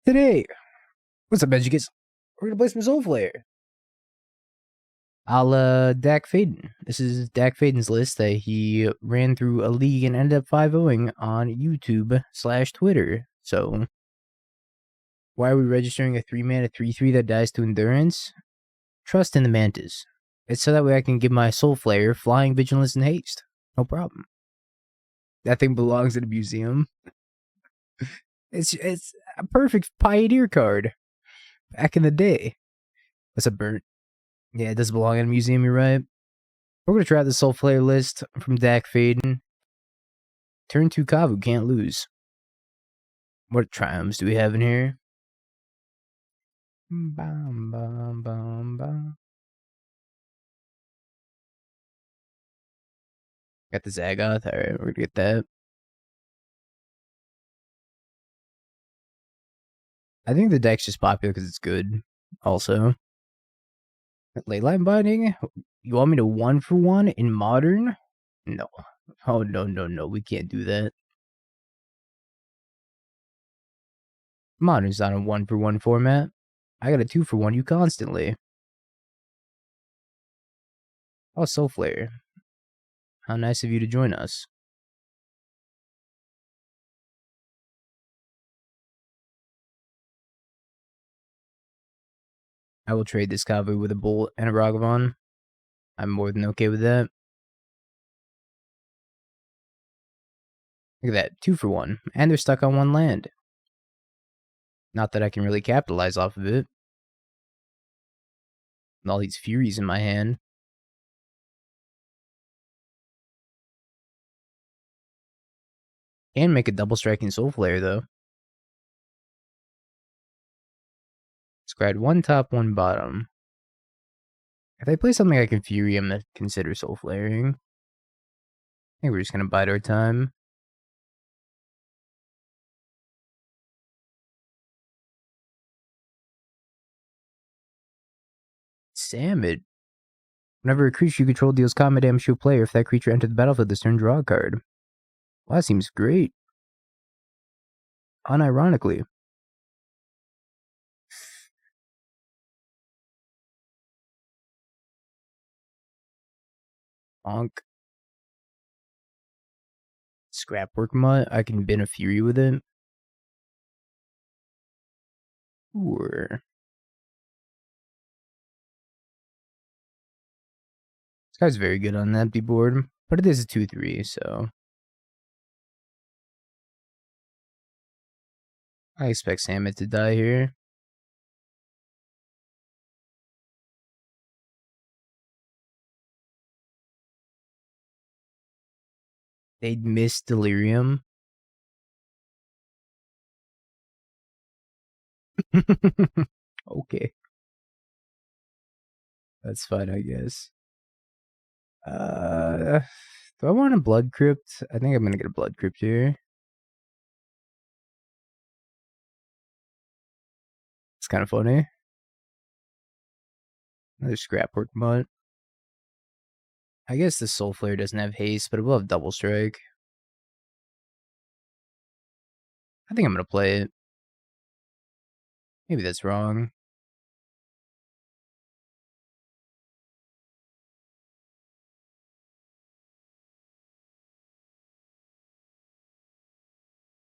Today, what's up, MTGO? We're gonna play some Soulflayer. A la Dak Faden. This is Dak Faden's list that he ran through a league and ended up 5-0ing on YouTube/Twitter. So, why are we registering a 3-mana 3/3 that dies to Endurance? Trust in the Mantis. It's so that way I can give my Soulflayer Flying, Vigilance, and Haste. No problem. That thing belongs in a museum. It's a perfect Pioneer card. Back in the day. What's up, Burnt? Yeah, it does belong in a museum, you're right. We're going to try out the Soulflayer list from Dak Faden. Turn 2 Kavu, can't lose. What Triomes do we have in here? Bum, bum, bum, bum. Got the Zagoth. Alright, we're going to get that. I think the deck's just popular because it's good, also. Leyline Binding? You want me to 1-for-1 in Modern? No. Oh, no. We can't do that. Modern's not a 1-for-1 format. I got a 2-for-1 you constantly. Oh, Soulflayer. How nice of you to join us. I will trade this Kavu with a Bolt and a Ragavan. I'm more than okay with that. Look at that, 2-for-1. And they're stuck on 1 land. Not that I can really capitalize off of it. With all these Furies in my hand. Can make a double striking Soulflayer though. Scryed 1 top, 1 bottom. If they play something I can Fury, I'm gonna consider Soulflayering. I think we're just gonna bide our time. Samut. Whenever a creature you control deals combat damage to a player, if that creature enters the battlefield this turn, draw a card. Well, that seems great. Unironically. Bonk. Scrapwork Mutt. I can bin a Fury with it. Or this guy's very good on the empty board, but it is a 2/3, so I expect Samut to die here. They'd miss Delirium. Okay. That's fine, I guess. Do I want a Blood Crypt? I think I'm gonna get a Blood Crypt here. It's kind of funny. Another Scrapwork Mutt. I guess the Soulflayer doesn't have haste, but it will have double strike. I think I'm gonna play it. Maybe that's wrong.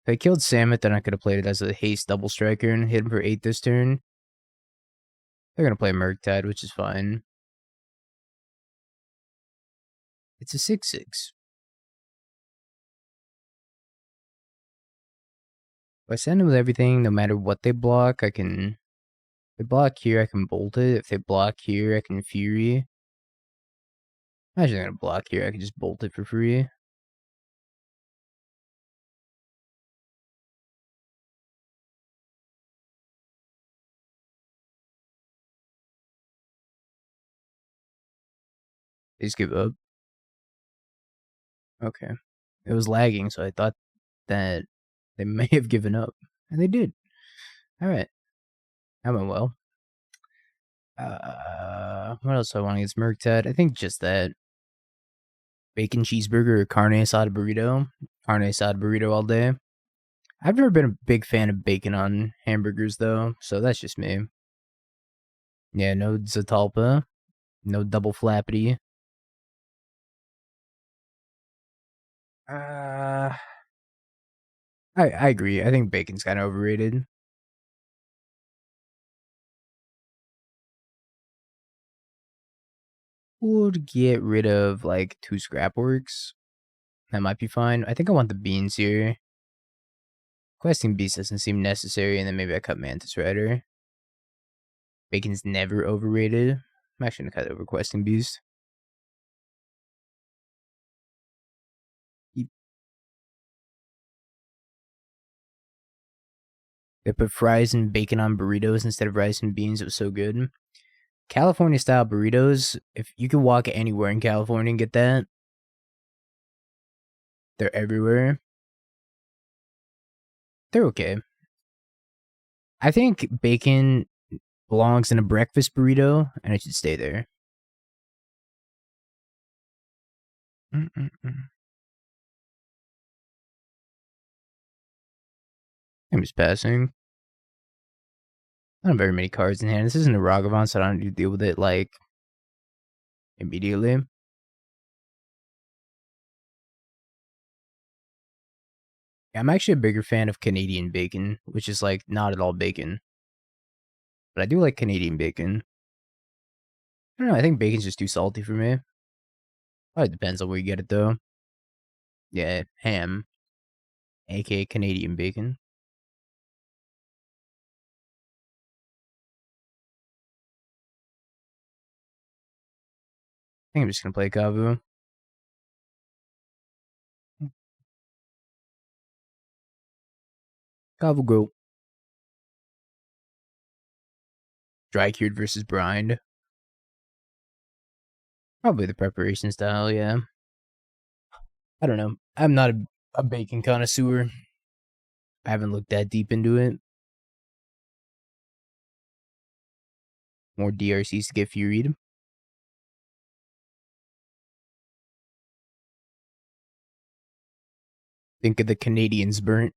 If I killed Samut, then I could have played it as a haste double striker and hit him for 8 this turn. They're gonna play Murktide, which is fine. It's a 6/6. If I send them with everything, no matter what they block, I can... If they block here, I can bolt it. If they block here, I can Fury. Imagine they're gonna block here, I can just bolt it for free. They just give up. Okay. It was lagging, so I thought that they may have given up. And they did. Alright. That went well. What else do I want against Murktide? I think just that. Bacon cheeseburger or carne asada burrito. Carne asada burrito all day. I've never been a big fan of bacon on hamburgers, though, so that's just me. Yeah, no Zatalpa, no double flappity. I agree. I think bacon's kind of overrated. Would get rid of like 2 Scrapworks. That might be fine. I think I want the beans here. Questing Beast doesn't seem necessary, and then maybe I cut Mantis Rider. Bacon's never overrated. I'm actually gonna cut over Questing Beast. They put fries and bacon on burritos instead of rice and beans. It was so good. California style burritos, if you can walk anywhere in California and get that, they're everywhere. They're okay. I think bacon belongs in a breakfast burrito, and it should stay there. I'm just passing. I don't have very many cards in hand. This isn't a Ragavan, so I don't need to deal with it, like, immediately. I'm actually a bigger fan of Canadian bacon, which is, like, not at all bacon. But I do like Canadian bacon. I don't know, I think bacon's just too salty for me. Probably depends on where you get it, though. Yeah, ham. A.k.a. Canadian bacon. I think I'm just gonna play Kavu. Kavu go. Dry cured versus brined. Probably the preparation style, yeah. I don't know. I'm not a bacon connoisseur. I haven't looked that deep into it. More DRCs to get furied. Think of the Canadians burnt.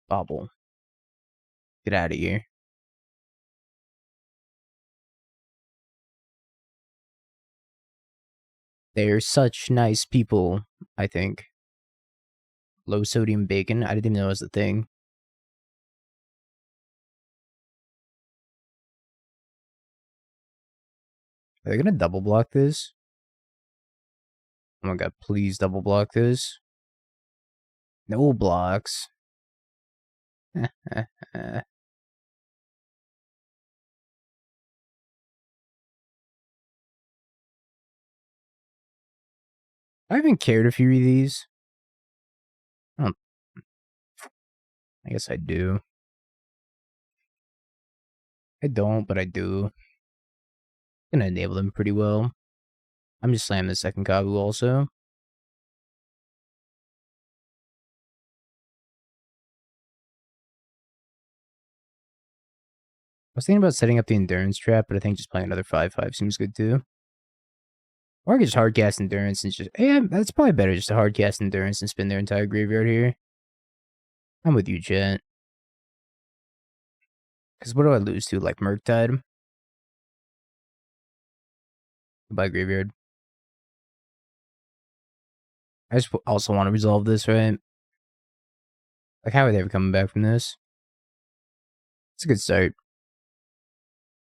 Bobble. Get out of here. They're such nice people, I think. Low sodium bacon. I didn't even know it was a thing. Are they gonna double block this? Oh my god, please double block this. No blocks. I haven't cared to fury these. I guess I do. I don't, but I do. Gonna enable them pretty well. I'm just slamming the second Kabu also. I was thinking about setting up the Endurance Trap, but I think just playing another 5/5 seems good too. Or I could just hardcast Endurance and just... Yeah, that's probably better just to hardcast Endurance and spin their entire graveyard here. I'm with you, Jet. Because what do I lose to? Like Murktide? Goodbye, graveyard. I just also want to resolve this, right? Like, how are they ever coming back from this? It's a good start.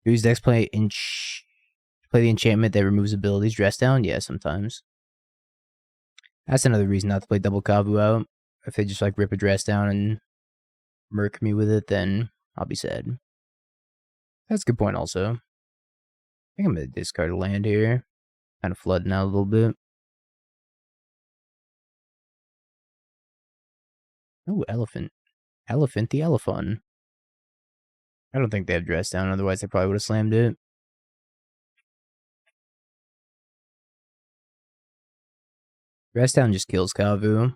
Do these decks play the enchantment that removes abilities dress down? Yeah, sometimes. That's another reason not to play double Kavu out. If they just like rip a dress down and murk me with it, then I'll be sad. That's a good point also. I think I'm gonna discard a land here. Kind of flooding out a little bit. Oh, elephant. Elephant the Oliphaunt. I don't think they have dress down, otherwise they probably would have slammed it. Dress down just kills Kavu.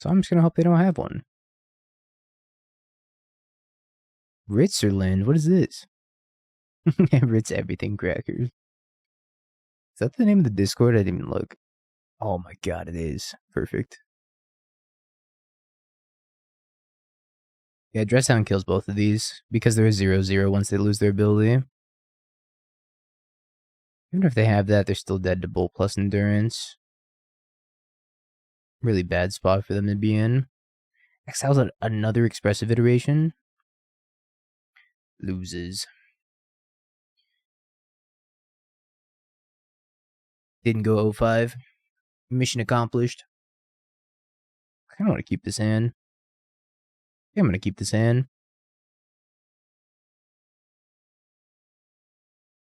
So I'm just gonna hope they don't have one. Ritzerland, what is this? Ritz everything crackers. Is that the name of the Discord? I didn't even look. Oh my god, it is. Perfect. Yeah, Dress Down kills both of these because they're 0/0 once they lose their ability. Even if they have that, they're still dead to Bolt plus Endurance. Really bad spot for them to be in. Exiles another expressive iteration. Loses. Didn't go 0-5. Mission accomplished. I kind of want to keep this hand. Yeah, I'm going to keep this hand.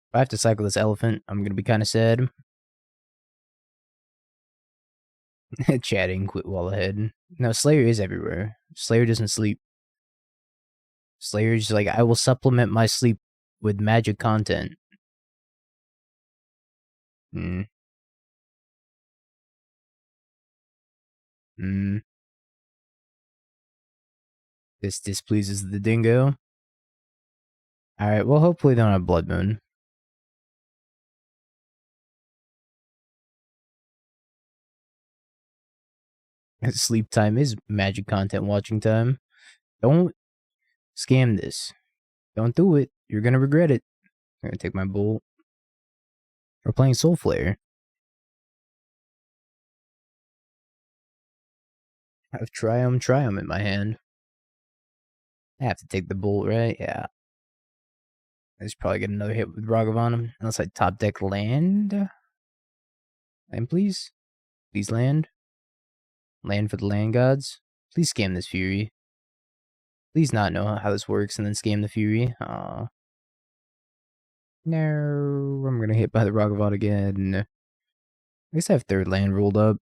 If I have to cycle this elephant, I'm going to be kind of sad. Chatting, quit wall ahead. No, Slayer is everywhere. Slayer doesn't sleep. Slayer's like, I will supplement my sleep with magic content. Hmm. Hmm. This displeases the dingo. Alright, well, hopefully they don't have Blood Moon. Sleep time is magic content watching time. Don't scam this. Don't do it. You're gonna regret it. I'm gonna take my bolt. We're playing Soulflayer. I have Triome in my hand. I have to take the bolt, right? Yeah. I just probably get another hit with Ragavan unless I top deck land. Land, please. Please land. Land for the land gods. Please scam this Fury. Please not know how this works and then scam the Fury. Aw. No, I'm gonna hit by the Ragavan again. At least I have third land rolled up.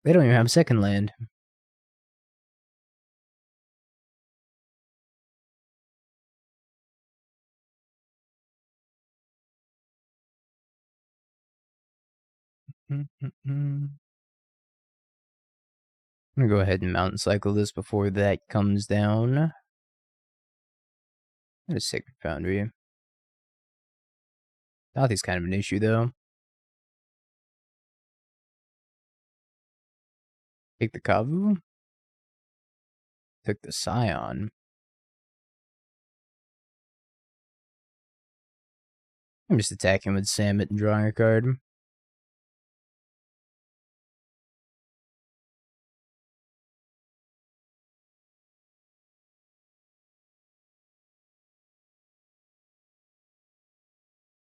They don't even have second land. I'm gonna go ahead and mountain cycle this before that comes down. That is Sacred Foundry. Dothy's kind of an issue though. Take the Kavu. Took the Scion. I'm just attacking with Samut and drawing a card.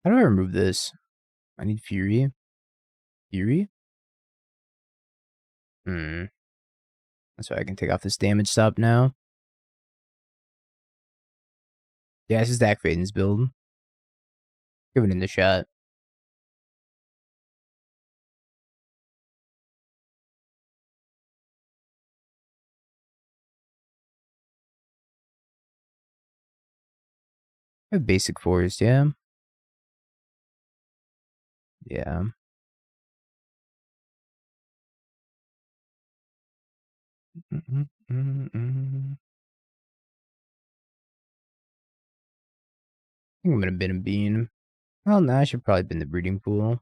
How do I remove this? I need Fury. Fury? That's why I can take off this damage stop now. Yeah, this is Dak Faden's build. Give it in the shot. I have basic forest, yeah. Yeah. I think I'm gonna bin a bean. Well, no, I should probably bin the breeding pool.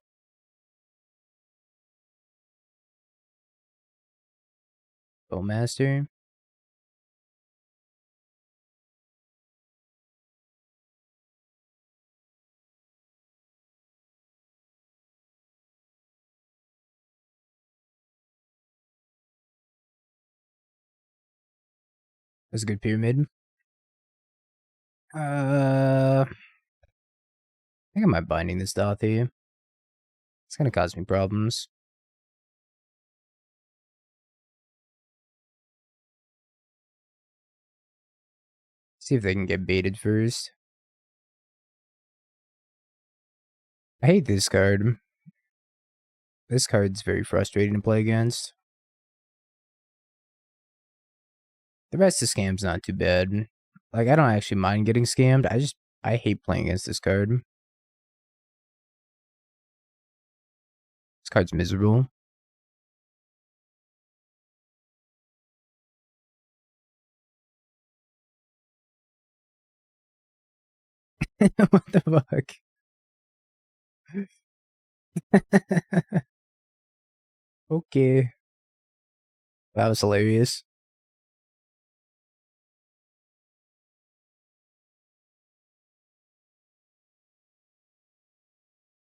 Bowmaster. That's a good pyramid. I think I might binding this Dothy. It's gonna cause me problems. See if they can get baited first. I hate this card. This card's very frustrating to play against. The rest of scam's not too bad. Like, I don't actually mind getting scammed. I hate playing against this card. This card's miserable. What the fuck? Okay. That was hilarious.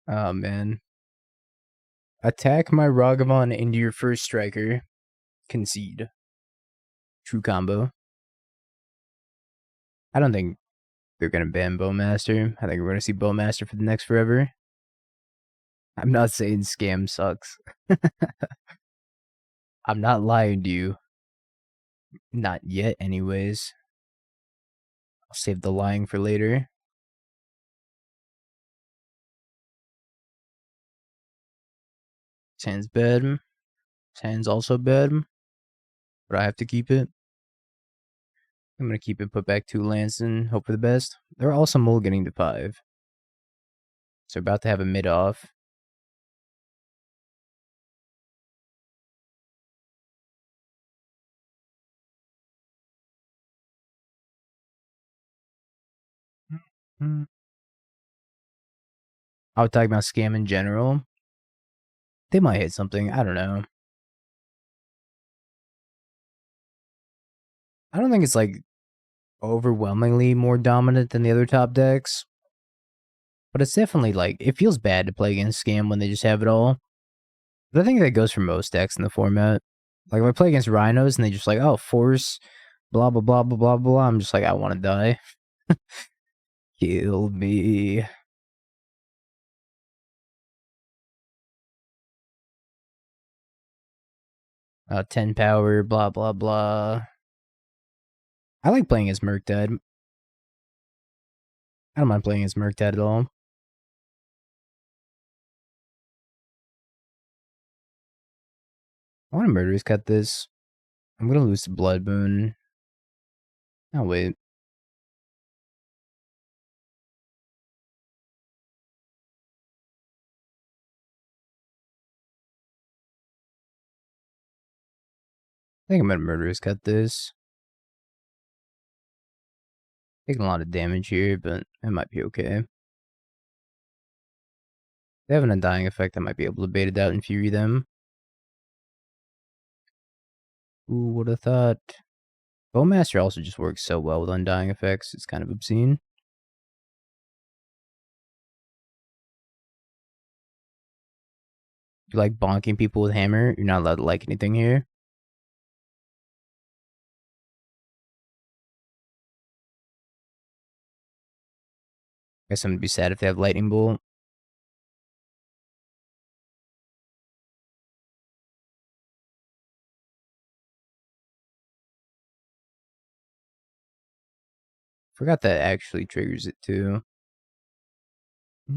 Oh, man. Attack my Ragavan into your first striker. Concede. True combo. I don't think they're going to ban Bowmaster. I think we're going to see Bowmaster for the next forever. I'm not saying Scam sucks. I'm not lying to you. Not yet, anyways. I'll save the lying for later. Sand's bad. Sand's also bad. But I have to keep it. I'm going to keep it, put back 2 lands and hope for the best. They're also mulliganing to 5. So about to have a mid off. I would talk about Scam in general. They might hit something. I don't know. I don't think it's like overwhelmingly more dominant than the other top decks. But it's definitely like, it feels bad to play against Scam when they just have it all. But I think that goes for most decks in the format. Like if I play against Rhinos and they just like, oh, Force, blah, blah, blah, blah, blah, blah. I'm just like, I want to die. Kill me. Uh, 10 power, blah, blah, blah. I like playing as Murktide. I don't mind playing as Murktide at all. I want to Murderous Cut this. I'm going to lose to Blood Moon. Oh, wait. I think I'm going to Murderous Cut this. Taking a lot of damage here, but it might be okay. They have an Undying effect. I might be able to bait it out and Fury them. Ooh, would have thought. Bowmaster also just works so well with Undying effects. It's kind of obscene. If you like bonking people with hammer, you're not allowed to like anything here. Guess I'm gonna be sad if they have Lightning Bolt. Forgot that actually triggers it too. I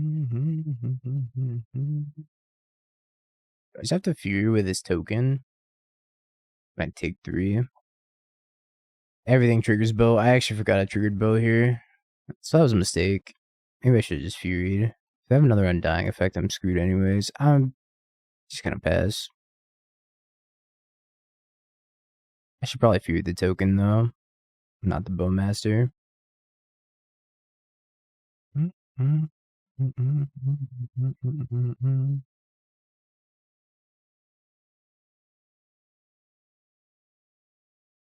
just have to Fury with this token. I take 3. Everything triggers bow. I actually forgot I triggered bow here. So that was a mistake. Maybe I should have just Furied. If I have another Undying effect, I'm screwed anyways. I'm just gonna pass. I should probably Fury the token though. Not the Bowmaster.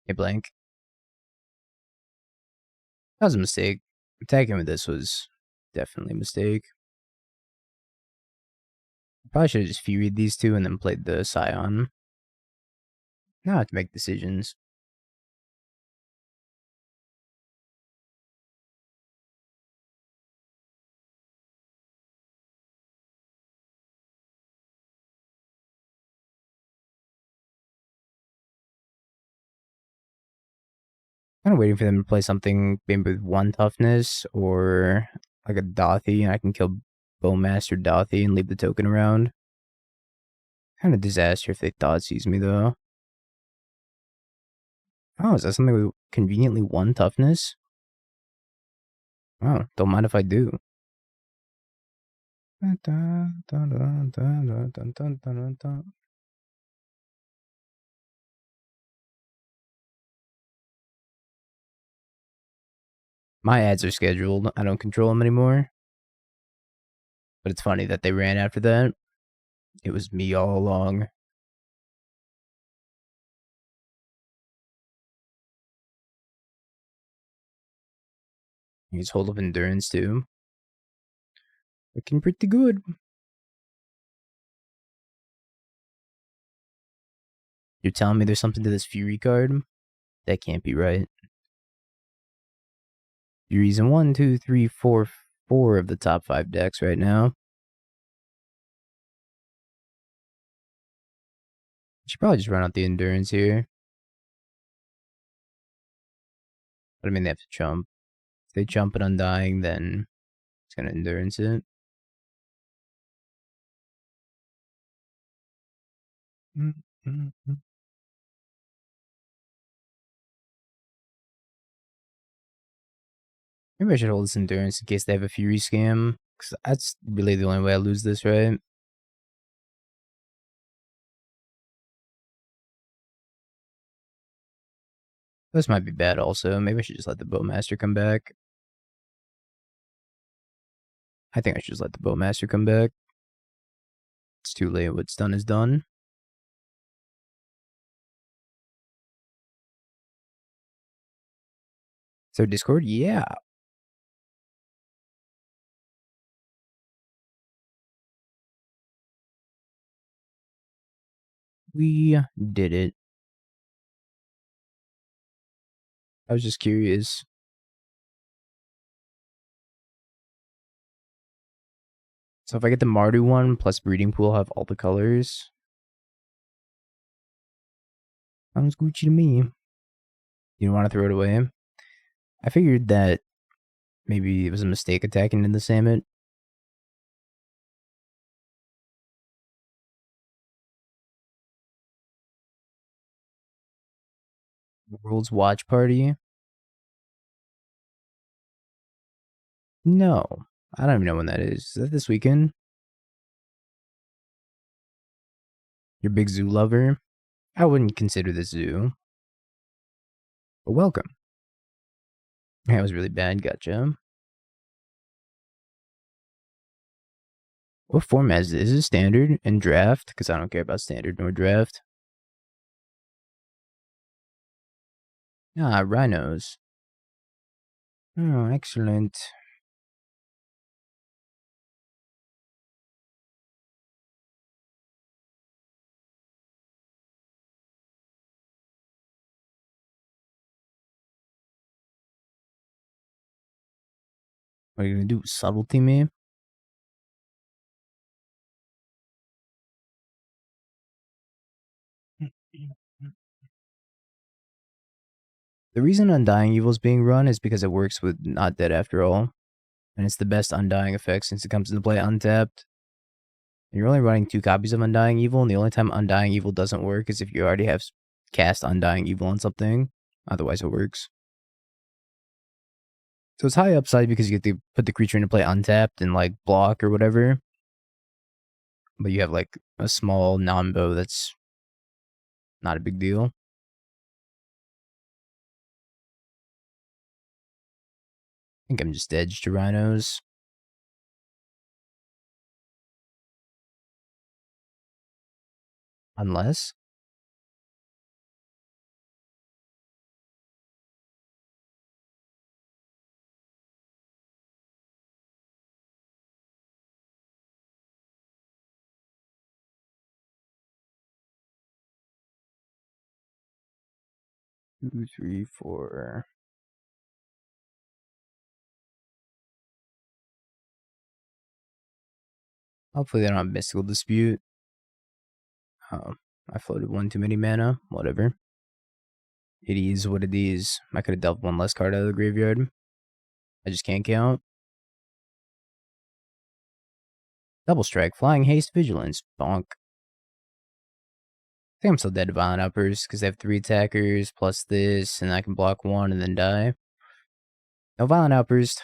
Hey, blank. That was a mistake. Attacking with this was definitely a mistake. Probably should have just Furied these two and then played the Scion. Now I have to make decisions. Kind of waiting for them to play something maybe with 1 toughness or like a Dothy, and I can kill Bowmaster Dothy and leave the token around. Kind of disaster if they thought sees me though. Oh, is that something with conveniently 1 toughness? Oh, don't mind if I do. My ads are scheduled. I don't control them anymore. But it's funny that they ran after that. It was me all along. He's Hold of Endurance too. Looking pretty good. You're telling me there's something to this Fury card? That can't be right. Fury's in 1, 2, 3, 4 of the top 5 decks right now. Should probably just run out the Endurance here. But I mean, they have to jump. If they jump at Undying, then it's going to Endurance it. Maybe I should hold this Endurance in case they have a Fury scam. Because that's really the only way I lose this, right? This might be bad also. Maybe I should just let the Bowmaster come back. I think I should just let the Bowmaster come back. It's too late. What's done is done. So Discord, yeah. We did it. I was just curious. So if I get the Mardu one plus Breeding Pool, I'll have all the colors. Sounds Gucci to me. You don't want to throw it away? I figured that maybe it was a mistake attacking into the Samut. World's Watch Party? No. I don't even know when that is. Is that this weekend? You're a big zoo lover? I wouldn't consider this zoo. But welcome. That was really bad, gotcha. What format is this? Is it standard and draft? Because I don't care about standard nor draft. Ah, rhinos. Oh, excellent. What are you gonna do? Subtlety me? The reason Undying Evil is being run is because it works with Not Dead After All. And it's the best Undying effect since it comes into play untapped. And you're only running 2 copies of Undying Evil, and the only time Undying Evil doesn't work is if you already have cast Undying Evil on something. Otherwise it works. So it's high upside because you get to put the creature into play untapped and like block or whatever. But you have like a small non-bow that's not a big deal. I think I'm just edged to rhinos. Unless. Two, three, four. Hopefully they don't have Mystical Dispute. Oh, I floated 1 too many mana. Whatever. It is what it is. I could have dealt 1 less card out of the graveyard. I just can't count. Double Strike, Flying Haste, Vigilance. Bonk. I think I'm still dead to Violent Uppers because they have 3 attackers plus this, and I can block 1 and then die. No Violent Uppers.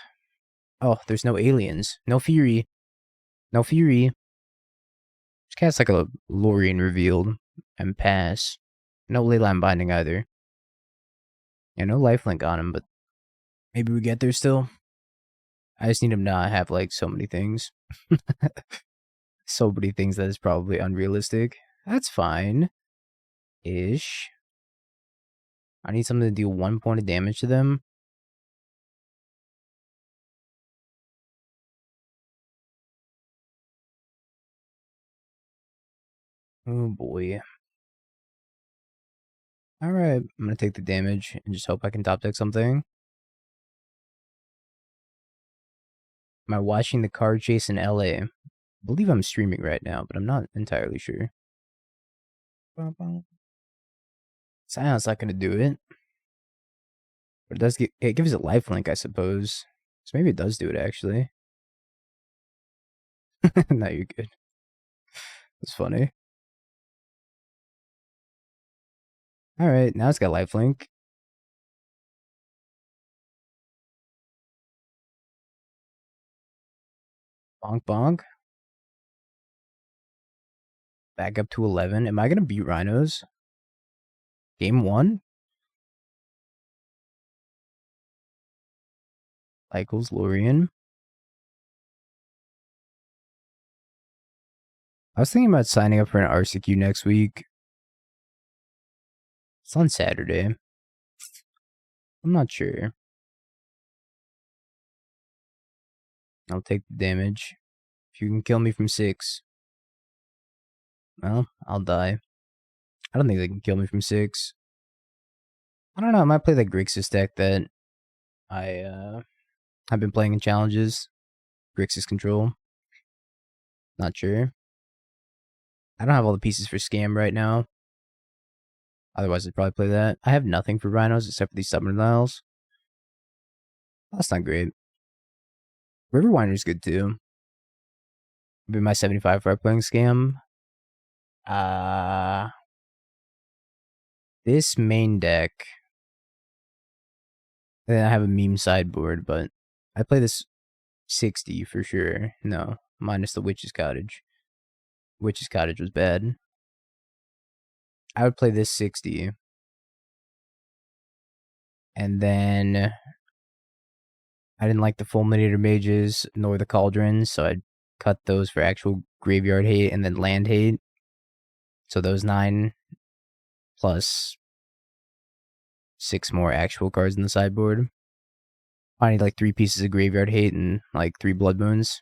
Oh, there's no aliens. No Fury. No Fury. Just cast like a Lorien Revealed and pass. No Leyline Binding either. Yeah, no lifelink on him, but maybe we get there still. I just need him to not have like so many things. So many things that is probably unrealistic. That's fine. Ish. I need something to deal 1 point of damage to them. Oh boy. Alright, I'm gonna take the damage and just hope I can top deck something. Am I watching the card chase in LA? I believe I'm streaming right now, but I'm not entirely sure. Sion's not gonna do it. But it does get, it gives it lifelink, I suppose. So maybe it does do it actually. No, you're good. It's funny. Alright, now it's got lifelink. Bonk bonk. Back up to 11. Am I gonna beat Rhinos? Game 1? Lycos, Lorien. I was thinking about signing up for an RCQ next week. It's on Saturday. I'm not sure. I'll take the damage. If you can kill me from 6, well, I'll die. I don't think they can kill me from 6. I don't know, I might play that Grixis deck that I've been playing in challenges. Grixis control. Not sure. I don't have all the pieces for Scam right now. Otherwise, I'd probably play that. I have nothing for Rhinos except for these Stubborn Dials. That's not great. Riverwinder's good too. Be my 75 for playing Scam. This main deck. Then I have a meme sideboard, but I play this 60 for sure. No, minus the Witch's Cottage. Witch's Cottage was bad. I would play this 60. And then I didn't like the Fulminator Mages nor the Cauldrons, so I'd cut those for actual graveyard hate and then land hate. So those 9 plus 6 more actual cards in the sideboard. I need like 3 pieces of graveyard hate and like 3 Blood Moons.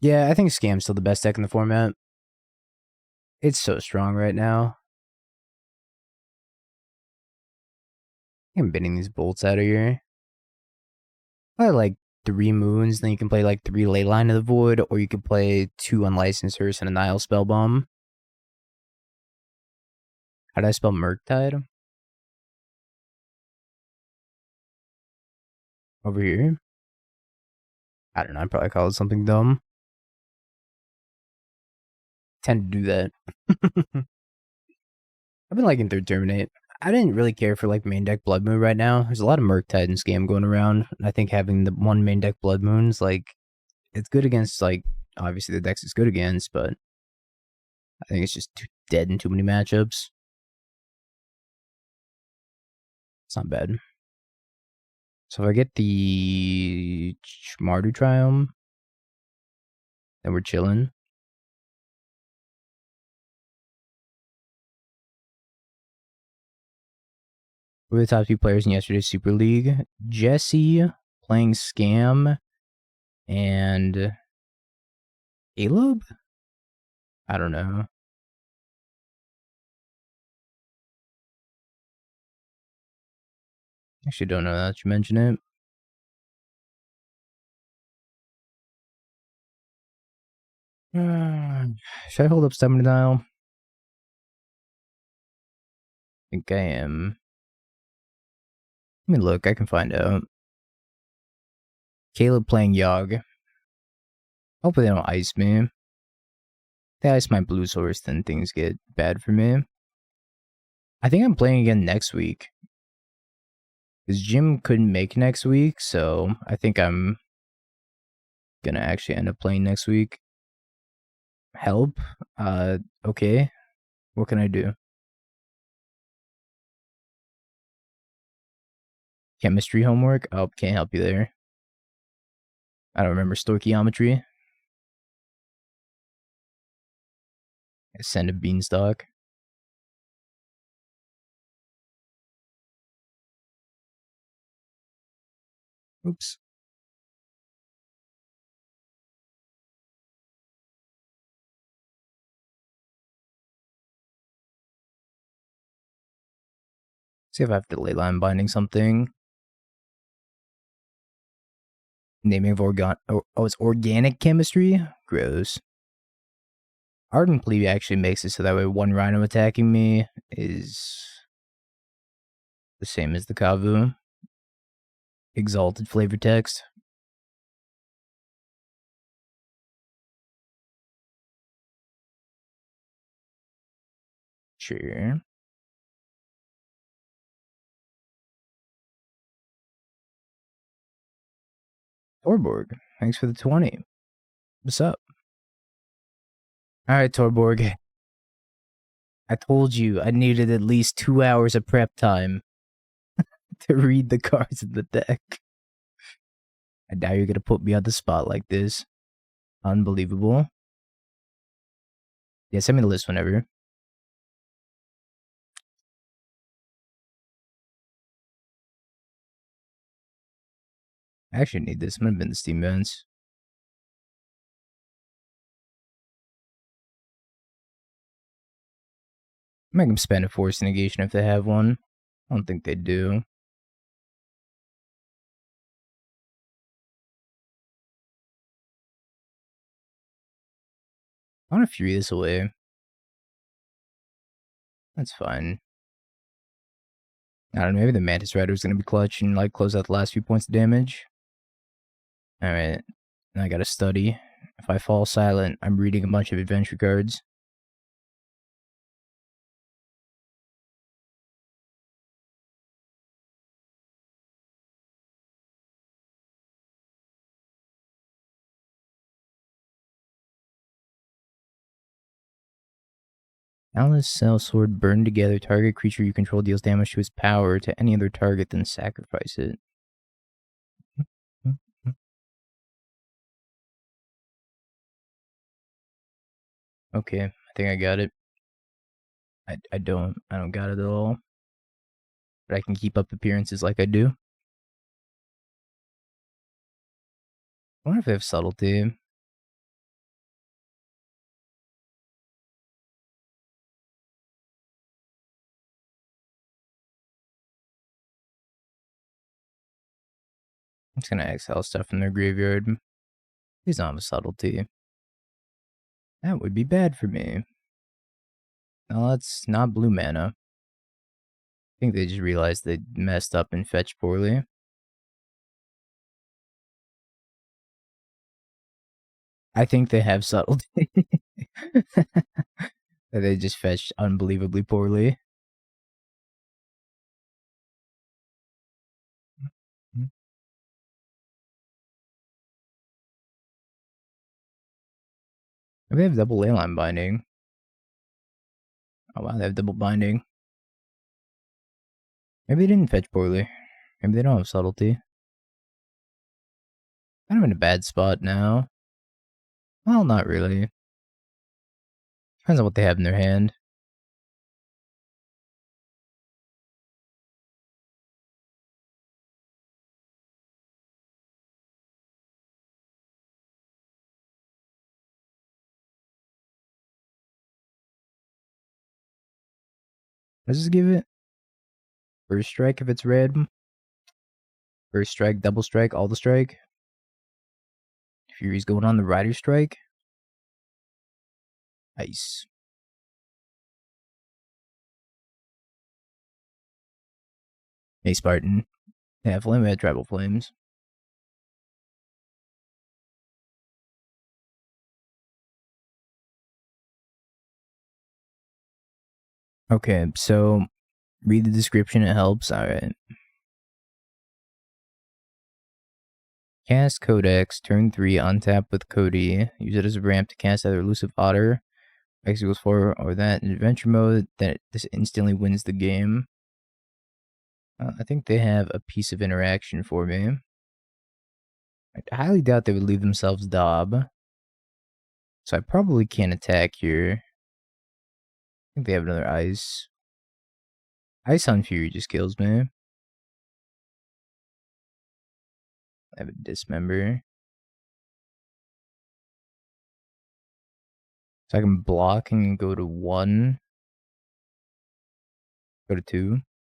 Yeah, I think Scam's still the best deck in the format. It's so strong right now. I'm binning these bolts out of here. I like 3 Moons, then you can play like 3 Leyline of the Void, or you could play 2 Unlicensed Hearse and a Nile Spellbomb. How do I spell Murktide? Over here? I don't know, I'd probably call it something dumb. Tend to do that. I've been liking Third Terminate. I didn't really care for like main deck Blood Moon right now. There's a lot of Murktide and Scam going around. I think having the one main deck Blood Moon's like, it's good against like, obviously the decks it's good against, but I think it's just too dead in too many matchups. It's not bad. So if I get the Mardu Triome, then we're chilling. Who were the top 2 players in yesterday's Super League? Jesse playing Scam and Alob? I don't know. Actually, don't know that you mention it. Should I hold up Stubborn Dial? I think I am. Let me look, I can find out. Caleb playing Yogg. Hopefully they don't ice me. If they ice my blue source, then things get bad for me. I think I'm playing again next week. Because Jim couldn't make next week, so I think I'm gonna actually end up playing next week. Help? Okay. What can I do? Chemistry homework? Oh, can't help you there. I don't remember stoichiometry. Ascend of Beanstalk. Oops. See if I have to Leyline Binding something. Naming of it's organic chemistry? Gross. Ardent Plea actually makes it so that way one rhino attacking me is the same as the Kavu. Exalted flavor text. Sure. Torborg, thanks for the 20. What's up? Alright, Torborg. I told you I needed at least 2 hours of prep time to read the cards in the deck. And now you're gonna put me on the spot like this. Unbelievable. Yeah, send me the list whenever. I actually need this. I'm gonna bin the Steam Vents. Make them spend a Force Negation if they have one. I don't think they do. I want to Fury this away. That's fine. I don't know, maybe the Mantis Rider is going to be clutch and like close out the last few points of damage. Alright, now I gotta study. If I fall silent, I'm reading a bunch of adventure cards. Alice, Sellsword, burn together. Target creature you control deals damage to its power to any other target, then sacrifice it. Okay, I think I got it. I don't got it at all. But I can keep up appearances like I do. I wonder if they have subtlety. I'm just gonna exile stuff from their graveyard. Please don't have a subtlety. That would be bad for me. No, that's not blue mana. I think they just realized they messed up and fetched poorly. I think they have subtlety. They just fetched unbelievably poorly. Maybe they have double Leyline Binding. Oh wow, they have double binding. Maybe they didn't fetch poorly. Maybe they don't have subtlety. Kind of in a bad spot now. Well, not really. Depends on what they have in their hand. Let's just give it first strike if it's red. First strike, double strike, all the strike. Fury's going on the Rider strike. Nice. Hey, Spartan. Yeah, Flame had Tribal Flames. Okay, so read the description, it helps. Alright. Cast Codex, turn 3, untap with Cody. Use it as a ramp to cast either Elusive Otter, X equals 4, or that in adventure mode. Then this instantly wins the game. I think they have a piece of interaction for me. I highly doubt they would leave themselves Dob. So I probably can't attack here. I think they have another Ice. Ice on Fury just kills me. I have a Dismember. So I can block and go to 1. Go to 2,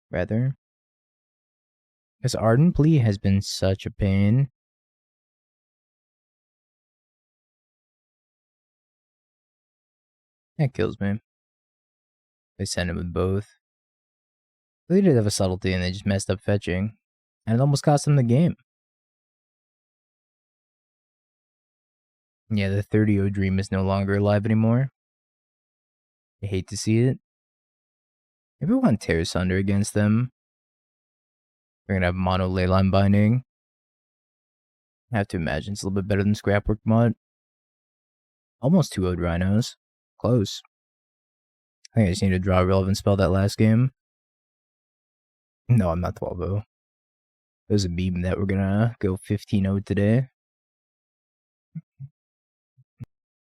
rather. This Ardent Plea has been such a pain. That kills me. They sent him with both. They did have a subtlety and they just messed up fetching. And it almost cost them the game. Yeah, the 30-0 dream is no longer alive anymore. I hate to see it. Maybe I want Tear Asunder against them. We're gonna have mono Leyline Binding. I have to imagine it's a little bit better than Scrapwork Mutt. Almost 2-0'd Rhinos. Close. I think I just need to draw a relevant spell that last game. No, I'm not 12-0. There's a meme that we're gonna go 15-0 today.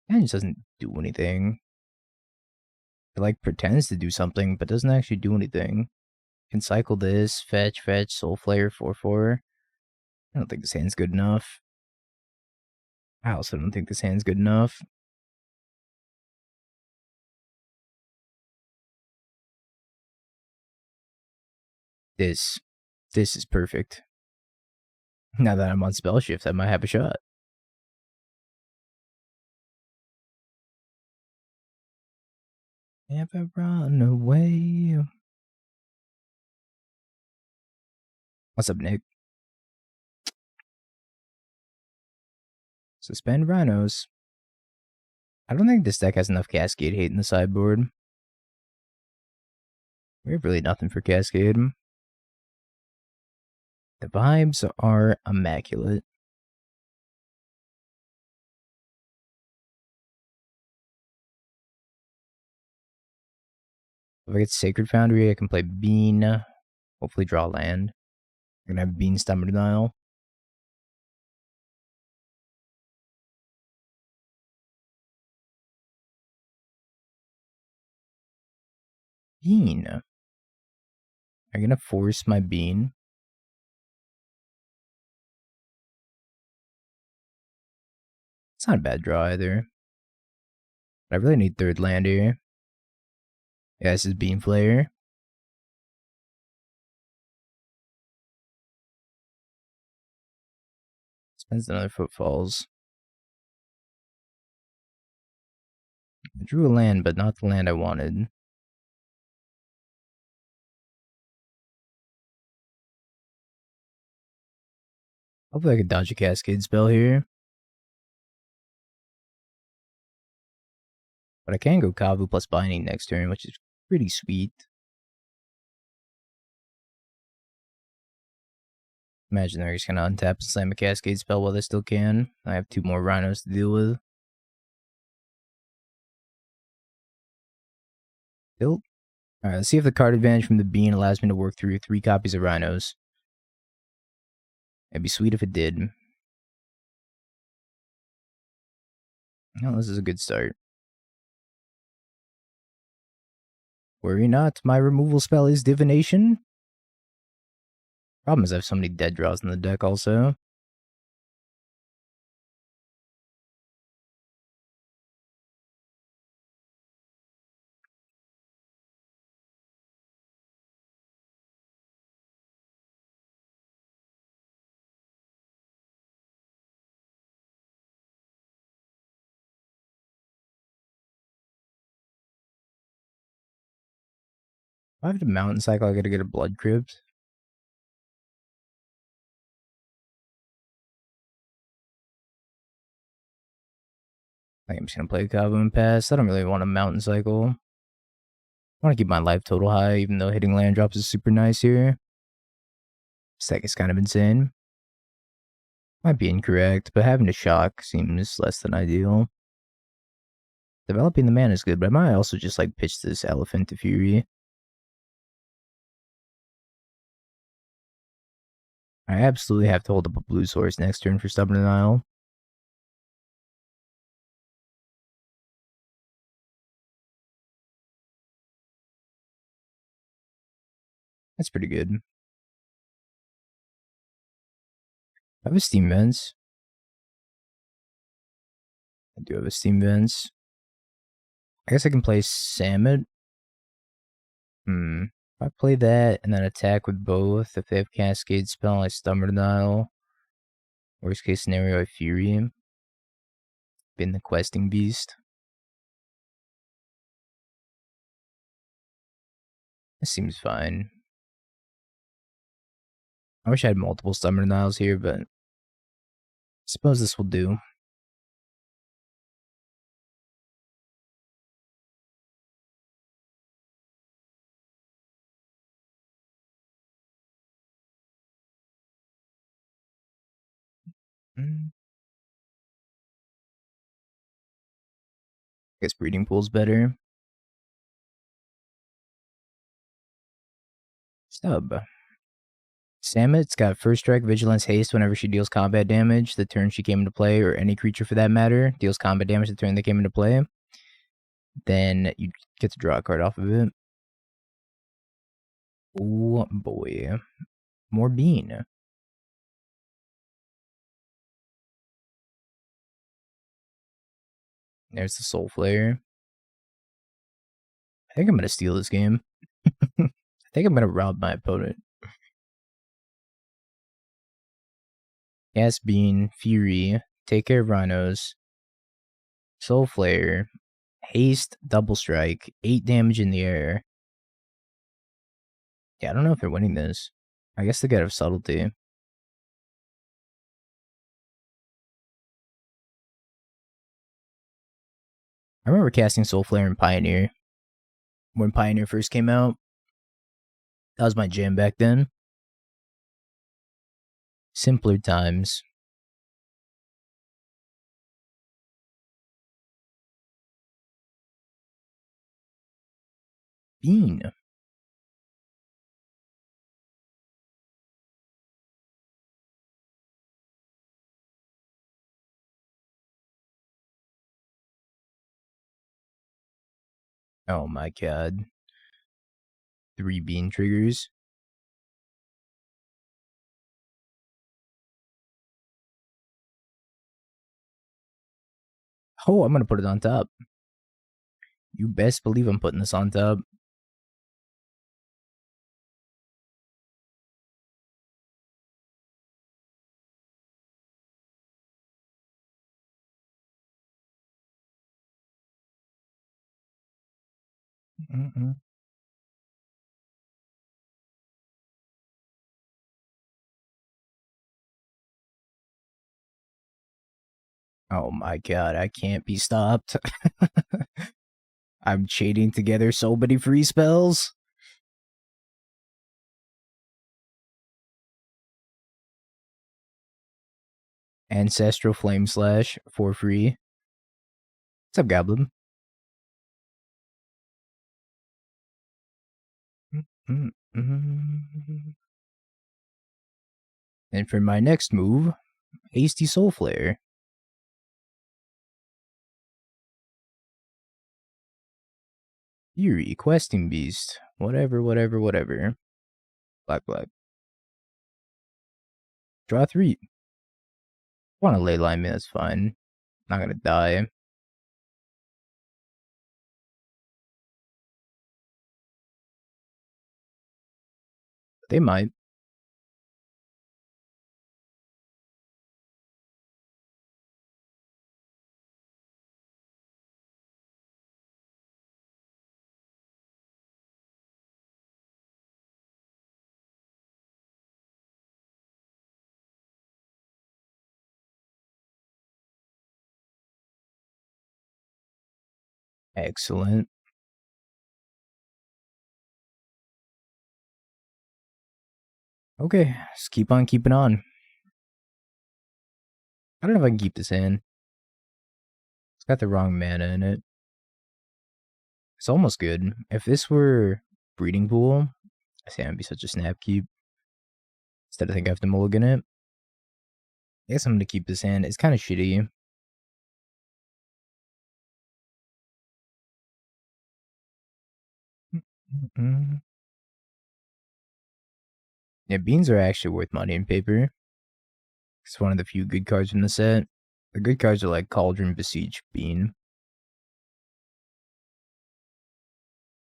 And it just doesn't do anything. It like pretends to do something, but doesn't actually do anything. Can cycle this, fetch, Soulflayer 4/4. I don't think this hand's good enough. I also don't think this hand's good enough. This is perfect. Now that I'm on spell shift, I might have a shot. Never run away. What's up, Nick? Suspend Rhinos. I don't think this deck has enough Cascade hate in the sideboard. We have really nothing for Cascade. The vibes are immaculate. If I get Sacred Foundry, I can play Bean. Hopefully draw land. I'm gonna have Bean Stomach Denial. Bean. Are you gonna force my Bean? It's not a bad draw either. But I really need third land here. Yeah, this is Bean Flayer. Spends another Footfalls. I drew a land, but not the land I wanted. Hopefully I can dodge a Cascade spell here. But I can go Kavu plus Binding next turn, which is pretty sweet. Imagine they're just gonna untap and slam a Cascade spell while they still can. I have 2 more Rhinos to deal with. Tilt. Alright, let's see if the card advantage from the Bean allows me to work through 3 copies of Rhinos. It'd be sweet if it did. Oh, this is a good start. Worry not, my removal spell is Divination. Problem is I have so many dead draws in the deck also. If I have to Mountain Cycle, I gotta get a Blood Crypt. I think I'm just gonna play Kavu and pass. I don't really want a Mountain Cycle. I want to keep my life total high, even though hitting land drops is super nice here. This deck is kind of insane. Might be incorrect, but having to shock seems less than ideal. Developing the mana is good, but I might also just like pitch this Elephant to Fury. I absolutely have to hold up a blue source next turn for Stubborn Denial. That's pretty good. I have a Steam Vents. I do have a Steam Vents. I guess I can play Samut. If I play that and then attack with both, if they have Cascade Spell, I Stubborn Denial. Worst case scenario, I Fury. Been the Questing Beast. This seems fine. I wish I had multiple Stubborn Denials here, but I suppose this will do. Guess Breeding Pool's better. Stub. Samut's got First Strike, Vigilance, Haste whenever she deals combat damage the turn she came into play, or any creature for that matter deals combat damage the turn they came into play. Then you get to draw a card off of it. Oh boy. More Bean. There's the Soulflayer. I think I'm going to steal this game. I think I'm going to rob my opponent. Gas Bean, Fury, Take Care of Rhinos, Soulflayer, Haste, Double Strike, 8 damage in the air. Yeah, I don't know if they're winning this. I guess they got a Subtlety. I remember casting Soulflayer in Pioneer. When Pioneer first came out. That was my jam back then. Simpler times. Bean. Oh my god. 3 Bean triggers. Oh, I'm gonna put it on top. You best believe I'm putting this on top. Oh my god, I can't be stopped. I'm chaining together so many free spells. Ancestral Flame Slash for free. What's up, Goblin? And for my next move, Hasty Soulflayer. Fury, Questing Beast. Whatever. Black. Draw 3. Want to Leyline me, that's fine. Not gonna die. They might. Excellent. Okay, let's keep on keeping on. I don't know if I can keep this in. It's got the wrong mana in it. It's almost good. If this were Breeding Pool, I say I'd be such a snap keep. Instead, I think I have to mulligan it. I guess I'm gonna keep this hand. It's kind of shitty. Yeah, beans are actually worth money in paper. It's one of the few good cards in the set. The good cards are like Cauldron, Besiege, Bean.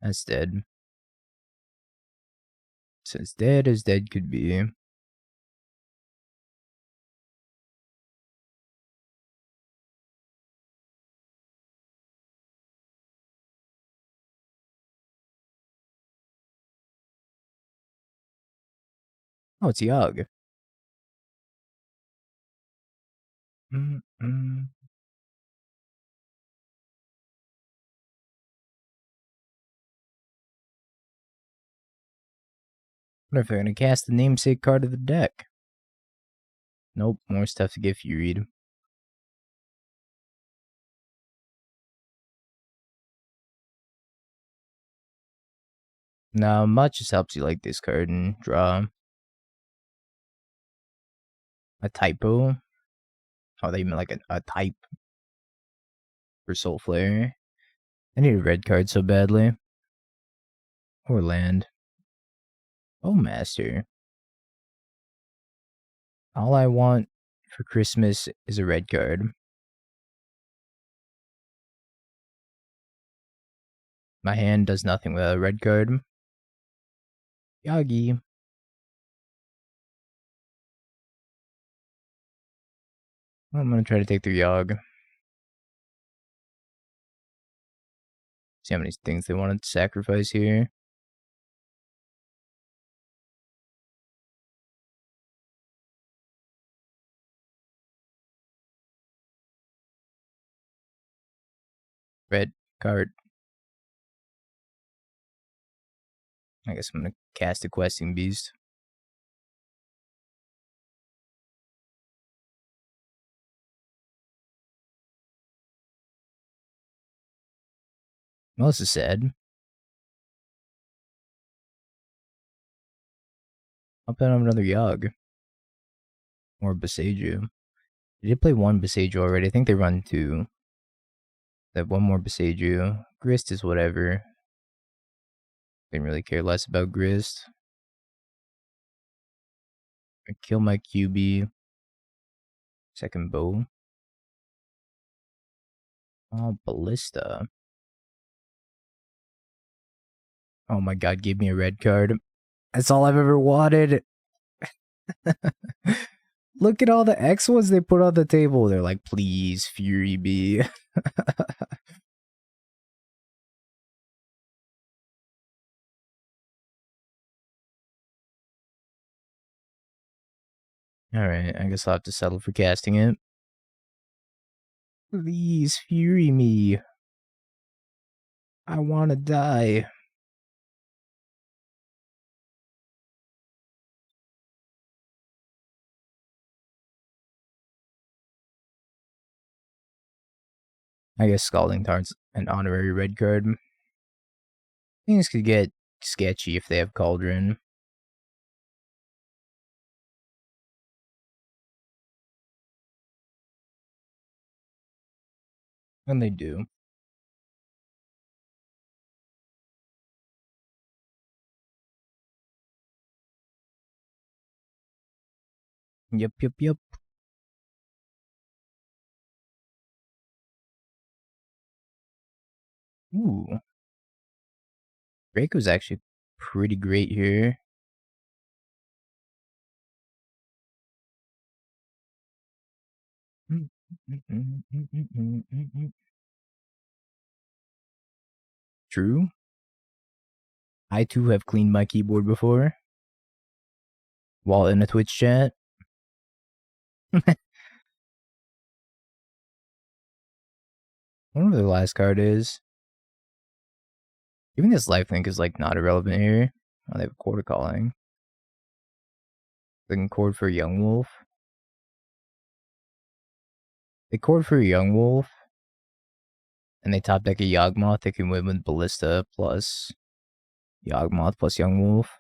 That's dead. It's as dead as dead could be. Oh, it's Yogg. What if they're gonna cast the namesake card of the deck? Nope, more stuff to get furied. No, Mutt just helps you like this card and draw. A typo? Oh, they meant like a type for Soulflayer. I need a red card so badly. Or land. Oh, Master. All I want for Christmas is a red card. My hand does nothing without a red card. Yagi. I'm gonna try to take their Yogg. See how many things they wanted to sacrifice here. Red card. I guess I'm gonna cast a Questing Beast. Well, this is sad. I'll bet on another Yogg. Or Boseiju. They did play one Boseiju already. I think they run two. They have one more Boseiju. Grist is whatever. Didn't really care less about Grist. I kill my QB. Second bow. Oh, Ballista. Oh my god, give me a red card. That's all I've ever wanted. Look at all the X ones they put on the table. They're like, please, Fury B. Alright, I guess I'll have to settle for casting it. Please, Fury me. I wanna die. I guess Scalding Tarn's an honorary red card. Things could get sketchy if they have Cauldron. And they do. Yep. Ooh. Draco's actually pretty great here. True. I too have cleaned my keyboard before. While in a Twitch chat. I wonder what the last card is. Even this lifelink is like not irrelevant here. Oh, they have Quarter Calling. They can chord for Young Wolf. They chord for Young Wolf. And they top deck a Yawgmoth. They can win with Ballista plus Yawgmoth plus Young Wolf.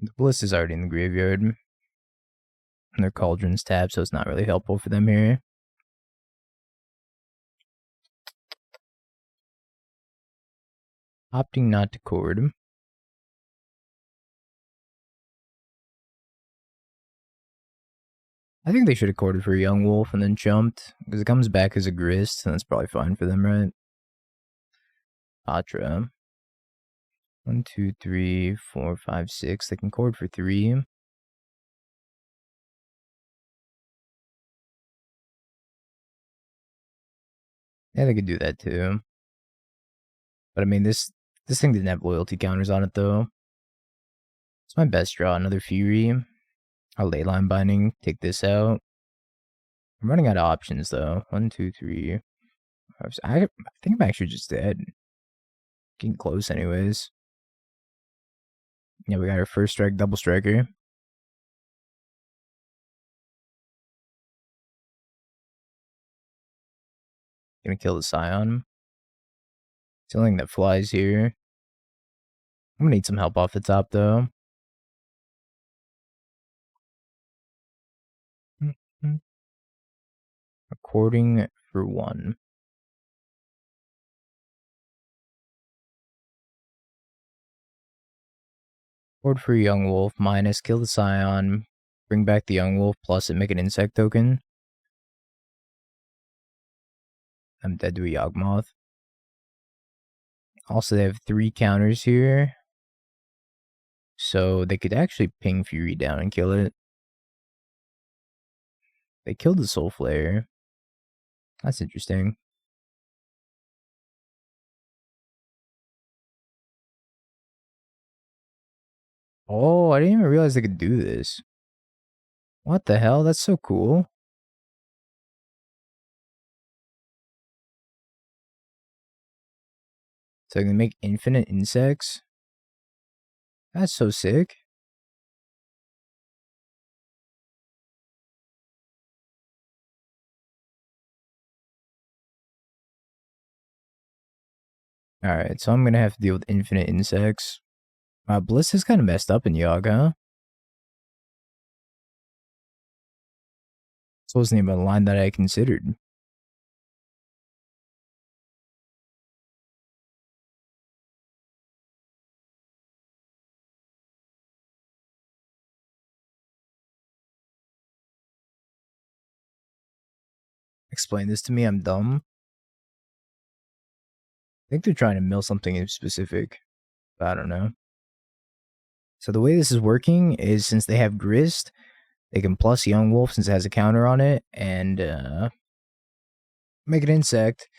The Bliss is already in the graveyard. And their Cauldron's tapped, so it's not really helpful for them here. Opting not to cord. I think they should have corded for a Young Wolf and then jumped, because it comes back as a Grist, and that's probably fine for them, right? Patra. 1, 2, 3, 4, 5, 6. They can cord for 3. Yeah, they could do that too. But I mean, this thing didn't have loyalty counters on it though. It's my best draw. Another Fury. I'll Leyline Binding. Take this out. I'm running out of options though. 1, 2, 3. 5, 6. I think I'm actually just dead. Getting close anyways. Yeah, we got our first strike, double striker. Gonna kill the Scion. It's the only thing that flies here. I'm gonna need some help off the top though. Recording for 1. Cord for Young Wolf, minus, kill the Scion, bring back the Young Wolf, plus it, make an insect token. I'm dead to a Yawgmoth. Also, they have 3 counters here. So they could actually ping Fury down and kill it. They killed the Soulflayer. That's interesting. Oh, I didn't even realize they could do this. What the hell? That's so cool. So they can make infinite insects? That's so sick. Alright, so I'm gonna have to deal with infinite insects. Bliss is kind of messed up in Yogg, huh? This wasn't even a line that I considered. Explain this to me, I'm dumb. I think they're trying to mill something in specific. But I don't know. So the way this is working is since they have Grist, they can plus Young Wolf since it has a counter on it, and make an insect,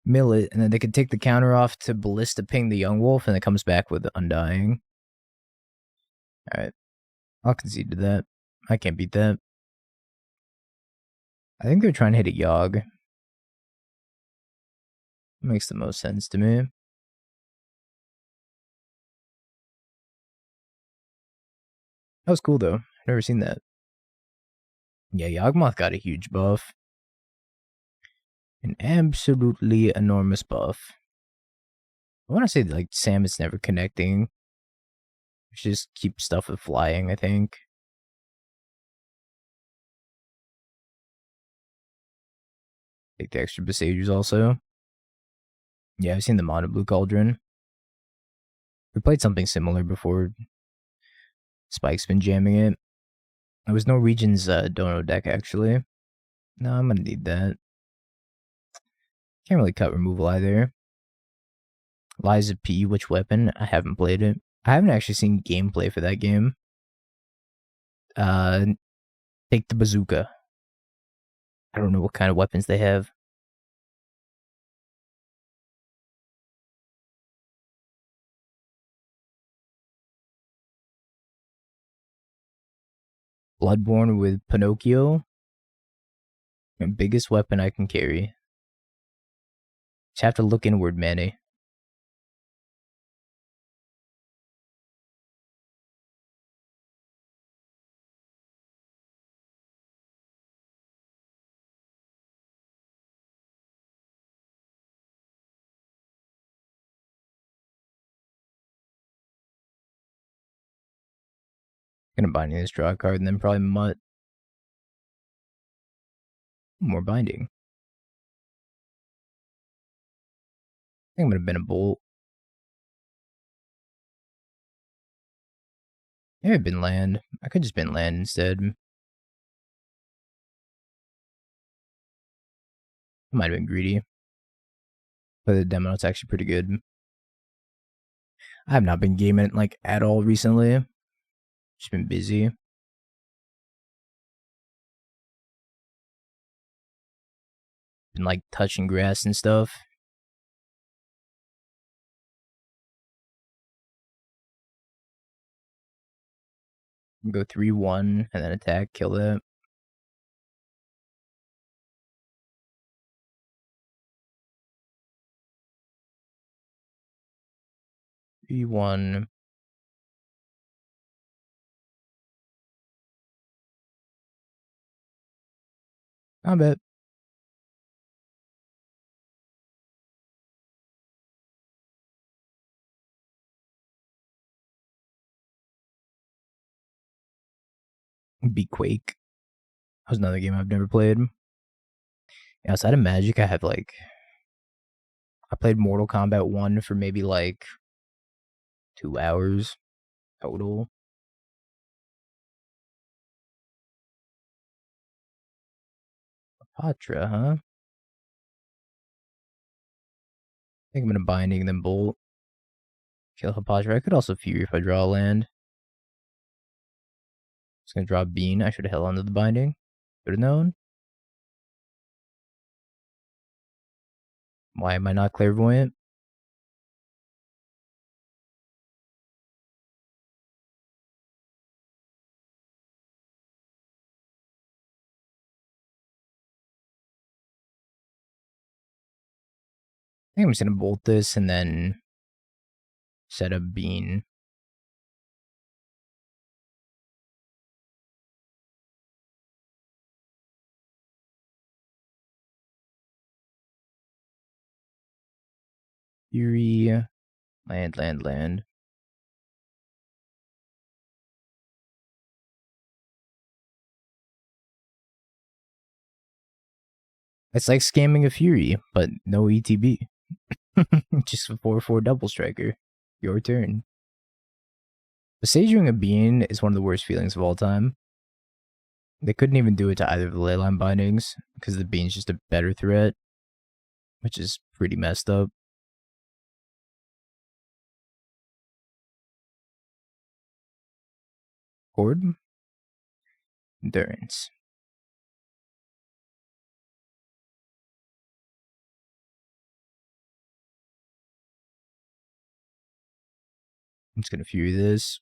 mill it, and then they can take the counter off to Ballista ping the Young Wolf, and it comes back with Undying. Alright. I'll concede to that. I can't beat that. I think they're trying to hit a Yogg. Makes the most sense to me. That was cool though. Never seen that. Yeah, Yawgmoth got a huge buff. An absolutely enormous buff. I want to say like Samut's never connecting. Just keep stuff with flying, I think. Take the extra Boseijus also. Yeah, I've seen the Mono Blue Cauldron. We played something similar before. Spike's been jamming it. There was no Region's Dono deck, actually. No, I'm gonna need that. Can't really cut removal either. Liza P, which weapon? I haven't played it. I haven't actually seen gameplay for that game. Take the bazooka. I don't know what kind of weapons they have. Bloodborne with Pinocchio. My biggest weapon I can carry. Just have to look inward, Manny. Gonna binding this draw card and then probably Mutt. More binding. I think I'm gonna bend a bolt. Yeah, I've been land. I could just been land instead. I might have been greedy. But the demo, it's actually pretty good. I have not been gaming it like at all recently. Just been busy. Been like touching grass and stuff. Go 3-1 and then attack, kill that. E1. Combat. Be Quake. That was another game I've never played. Outside of Magic, I have like... I played Mortal Kombat 1 for maybe like 2 hours total. Patra, huh? I think I'm gonna binding and then bolt. Kill Hapatra. I could also Fury if I draw a land. Just gonna draw Bean. I should have held onto the binding. Should have known. Why am I not clairvoyant? I think I'm just gonna bolt this and then set up Bean. Fury. Land. It's like scamming a Fury, but no ETB. Just a 4/4 double striker. Your turn. Besiegeing a Bean is one of the worst feelings of all time. They couldn't even do it to either of the Leyline Bindings, because the Bean's just a better threat, which is pretty messed up. Horde? Endurance. I'm just gonna Fury this.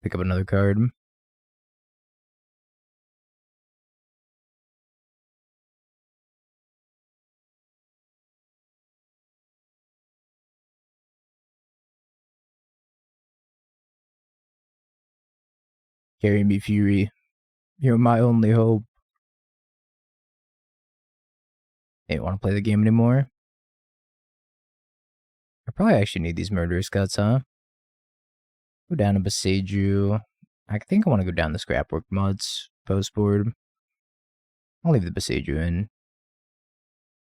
Pick up another card. Carry me, Fury. You're my only hope. Hey, want to play the game anymore? I probably actually need these Murderous Cuts, huh? Go down to Boseiju. I think I want to go down the Scrapwork Mutts post board. I'll leave the Boseiju in.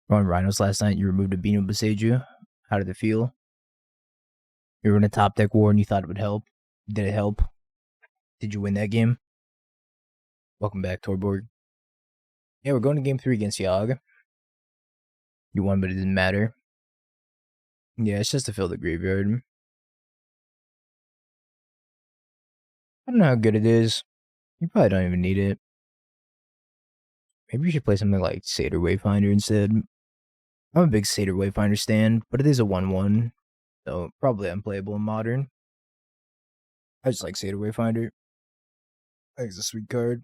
Rolling Rhinos last night, you removed a Bean of Boseiju. How did it feel? You were in a top deck war and you thought it would help. Did it help? Did you win that game? Welcome back, Torborg. Yeah, we're going to game 3 against Yogg. You won, but it didn't matter. Yeah, it's just to fill the graveyard. I don't know how good it is. You probably don't even need it. Maybe you should play something like Satyr Wayfinder instead. I'm a big Satyr Wayfinder stan, but it is a 1/1, so probably unplayable in Modern. I just like Satyr Wayfinder. I think it's a sweet card.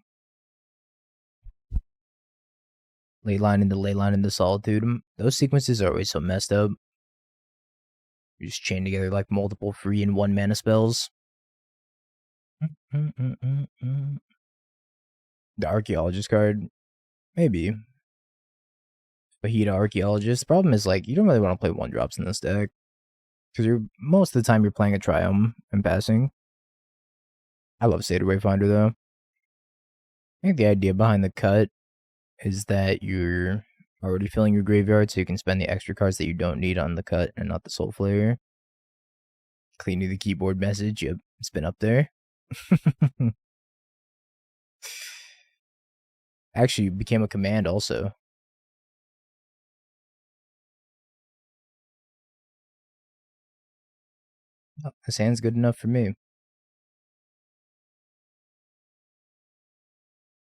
Leyline into Solitude. Those sequences are always so messed up. You just chain together like multiple free and 1 mana spells. The Archaeologist card. Maybe. Fajita Archaeologist. The problem is, like, you don't really want to play 1-drops in this deck. Because most of the time you're playing a Triome and passing. I love Seder Wayfinder though. I think the idea behind the cut is that you're already filling your graveyard, so you can spend the extra cards that you don't need on the cut and not the Soulflayer. Cleaning the keyboard message, yep, it's been up there. Actually, became a command also. Oh, this hand's good enough for me. I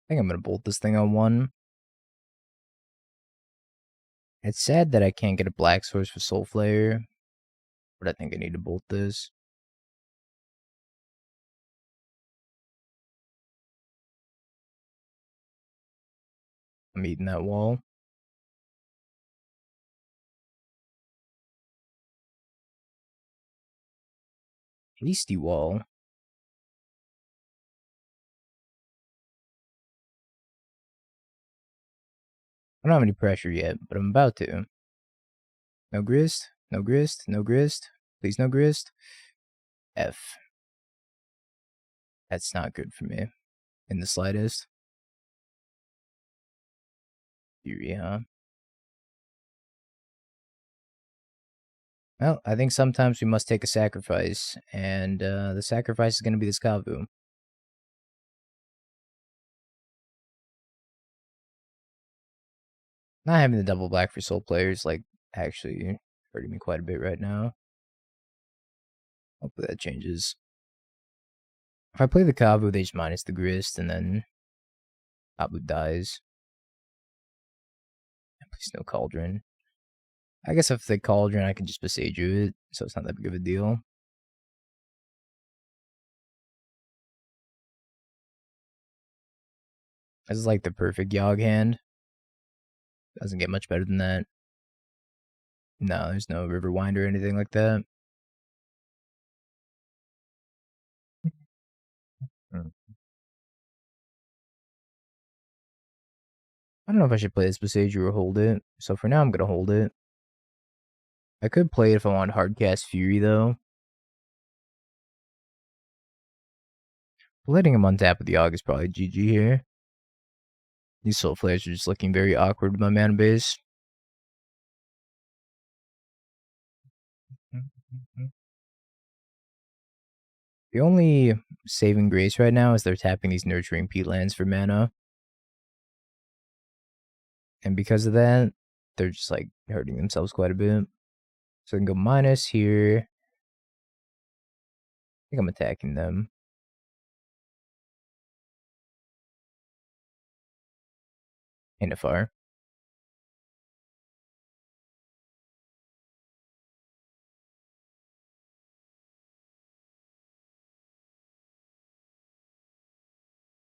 think I'm gonna bolt this thing on 1. It's sad that I can't get a black source for Soulflayer, but I think I need to bolt this. I'm eating that wall. Hasty wall. I don't have any pressure yet, but I'm about to. No grist, no grist, no grist. Please no grist. F. That's not good for me. In the slightest. Fury, huh? Well, I think sometimes we must take a sacrifice, and the sacrifice is going to be this Kavu. Not having the double black for soul players, like, actually hurting me quite a bit right now. Hopefully that changes. If I play the Kavu, they just minus the grist, and then Kavu dies. Please no Cauldron. I guess if they Cauldron, I can just Boseiju it, so it's not that big of a deal. This is like the perfect Yogg hand. Doesn't get much better than that. No, there's no Riverwind or anything like that. I don't know if I should play this Boseiju or hold it, so for now I'm gonna hold it. I could play it if I want Hardcast Fury though. Letting him untap with the Yogg is probably GG here. These Soulflayers are just looking very awkward with my mana base. The only saving grace right now is they're tapping these Nurturing Peatlands for mana. And because of that, they're just like hurting themselves quite a bit. So I can go minus here. I think I'm attacking them. And a fire.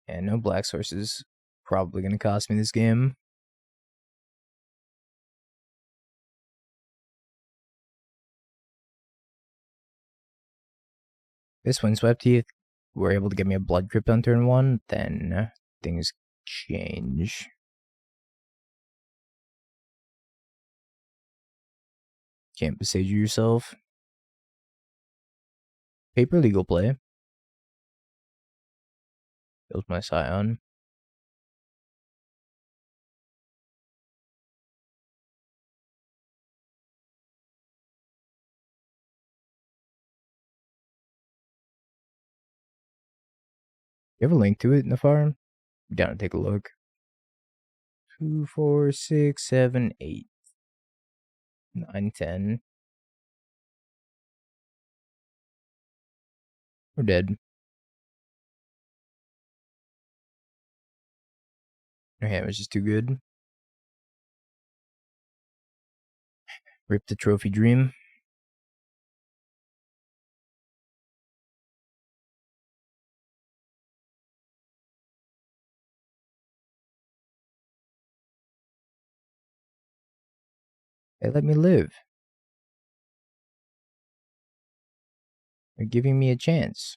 And no black sources. Probably going to cost me this game. This Windswept Heath were able to get me a Blood Crypt on turn 1, then things change. Can't Boseiju yourself. Paper legal play. Kills my Scion. You have a link to it in the farm? Down and take a look. 2, 4, 6, 7, 8, 9, 10. We're dead. Our hand was just too good. Rip the trophy dream. They let me live. They're giving me a chance.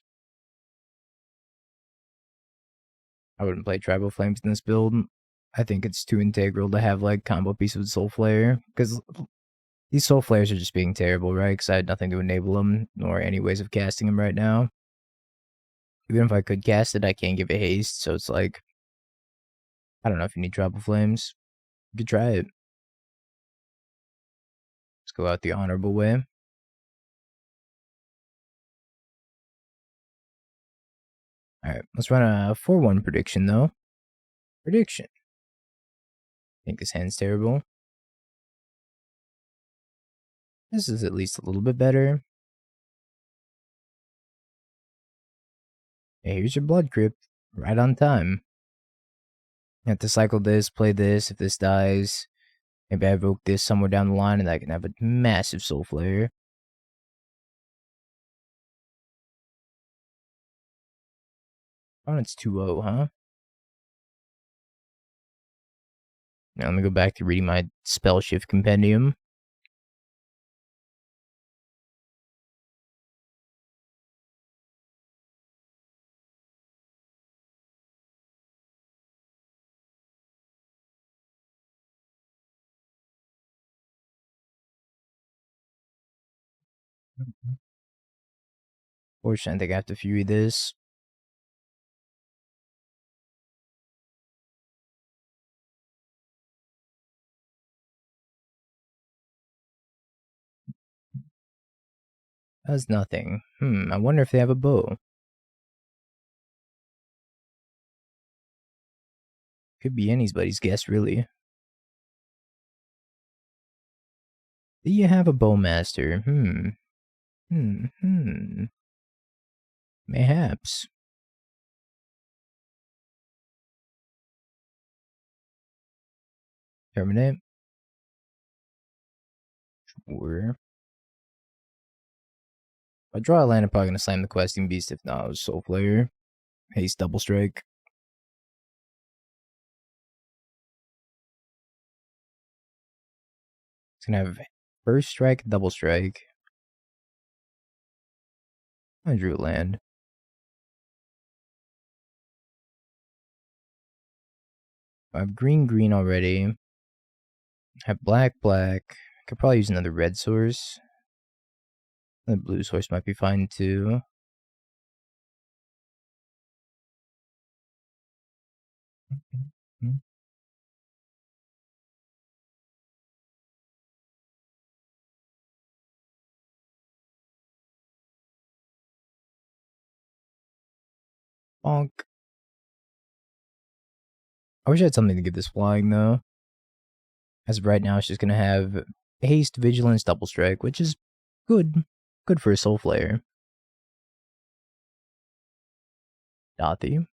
I wouldn't play Tribal Flames in this build. I think it's too integral to have like combo piece with Soulflayer, because these Soulflayers are just being terrible, right? Because I had nothing to enable them, nor any ways of casting them right now. Even if I could cast it, I can't give it haste, so it's like, I don't know if you need Drop of Flames. You could try it. Let's go out the honorable way. Alright, let's run a 4-1 prediction, though. Prediction. I think this hand's terrible. This is at least a little bit better. Hey, here's your Blood Crypt. Right on time. You have to cycle this, play this. If this dies, maybe I evoke this somewhere down the line and I can have a massive Soulflayer. Oh, it's 2-0, huh? Now let me go back to reading my Spell Shift Compendium. Fortunately, I think I have to Fury this. That's nothing. I wonder if they have a bow. Could be anybody's guess, really. Do you have a Bowmaster? Mayhaps. Terminate. Sure. If I draw a land, I'm probably going to slam the Questing Beast. If not, it was Soulflayer. Haste Double Strike. It's going to have First Strike, Double Strike. I drew a land. I have green already. I have black. Could probably use another red source. The blue source might be fine too. Bonk. I wish I had something to give this flying though. As of right now, it's just gonna have haste, vigilance, double strike, which is good. Good for a Soulflayer. Dothy.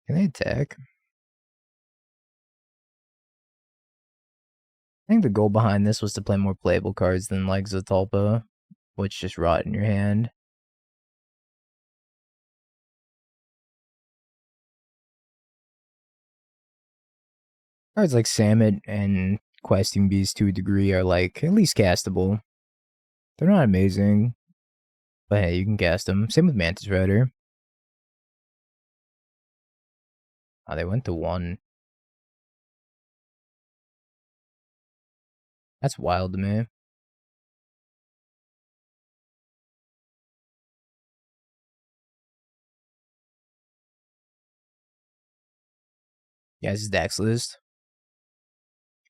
Can they attack? I think the goal behind this was to play more playable cards than like Zatalpa, which just rot in your hand. Cards like Samut and Questing Beast to a degree are like at least castable. They're not amazing, but hey, you can cast them. Same with Mantis Rider. Oh, they went to 1. That's wild to me. Yeah, this is Dax list.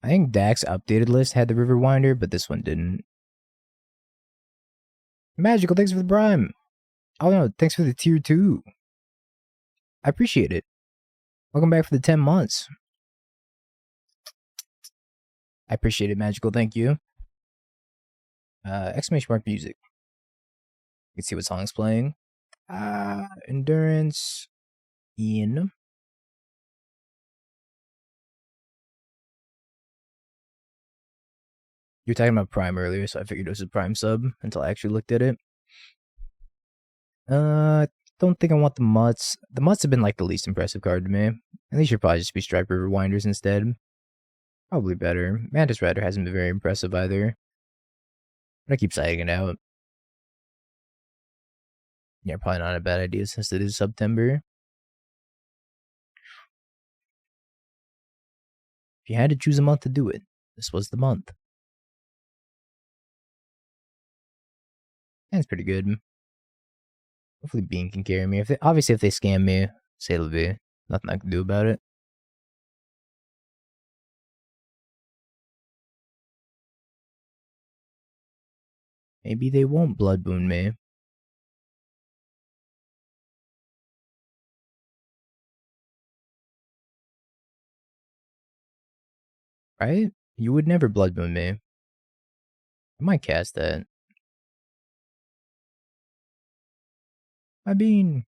I think Dax updated list had the River Winder, but this one didn't. Magical, thanks for the Prime. Oh no, thanks for the tier 2. I appreciate it. Welcome back for the 10 months. I appreciate it, Magical, thank you. Exclamation mark music. You can see what song's playing. Endurance. Ian. You were talking about Prime earlier, so I figured it was a Prime sub until I actually looked at it. Don't think I want the Mutts. The Mutts have been like the least impressive card to me. At least should probably just be Stripe River Winders instead. Probably better. Mantis Rider hasn't been very impressive either. But I keep citing it out. Yeah, probably not a bad idea since it is September. If you had to choose a month to do it, this was the month. And it's pretty good. Hopefully Bean can carry me. Obviously if they scam me, say it'll be nothing I can do about it. Maybe they won't Blood Boon me. Right? You would never Blood Boon me. I might cast that. My Bean.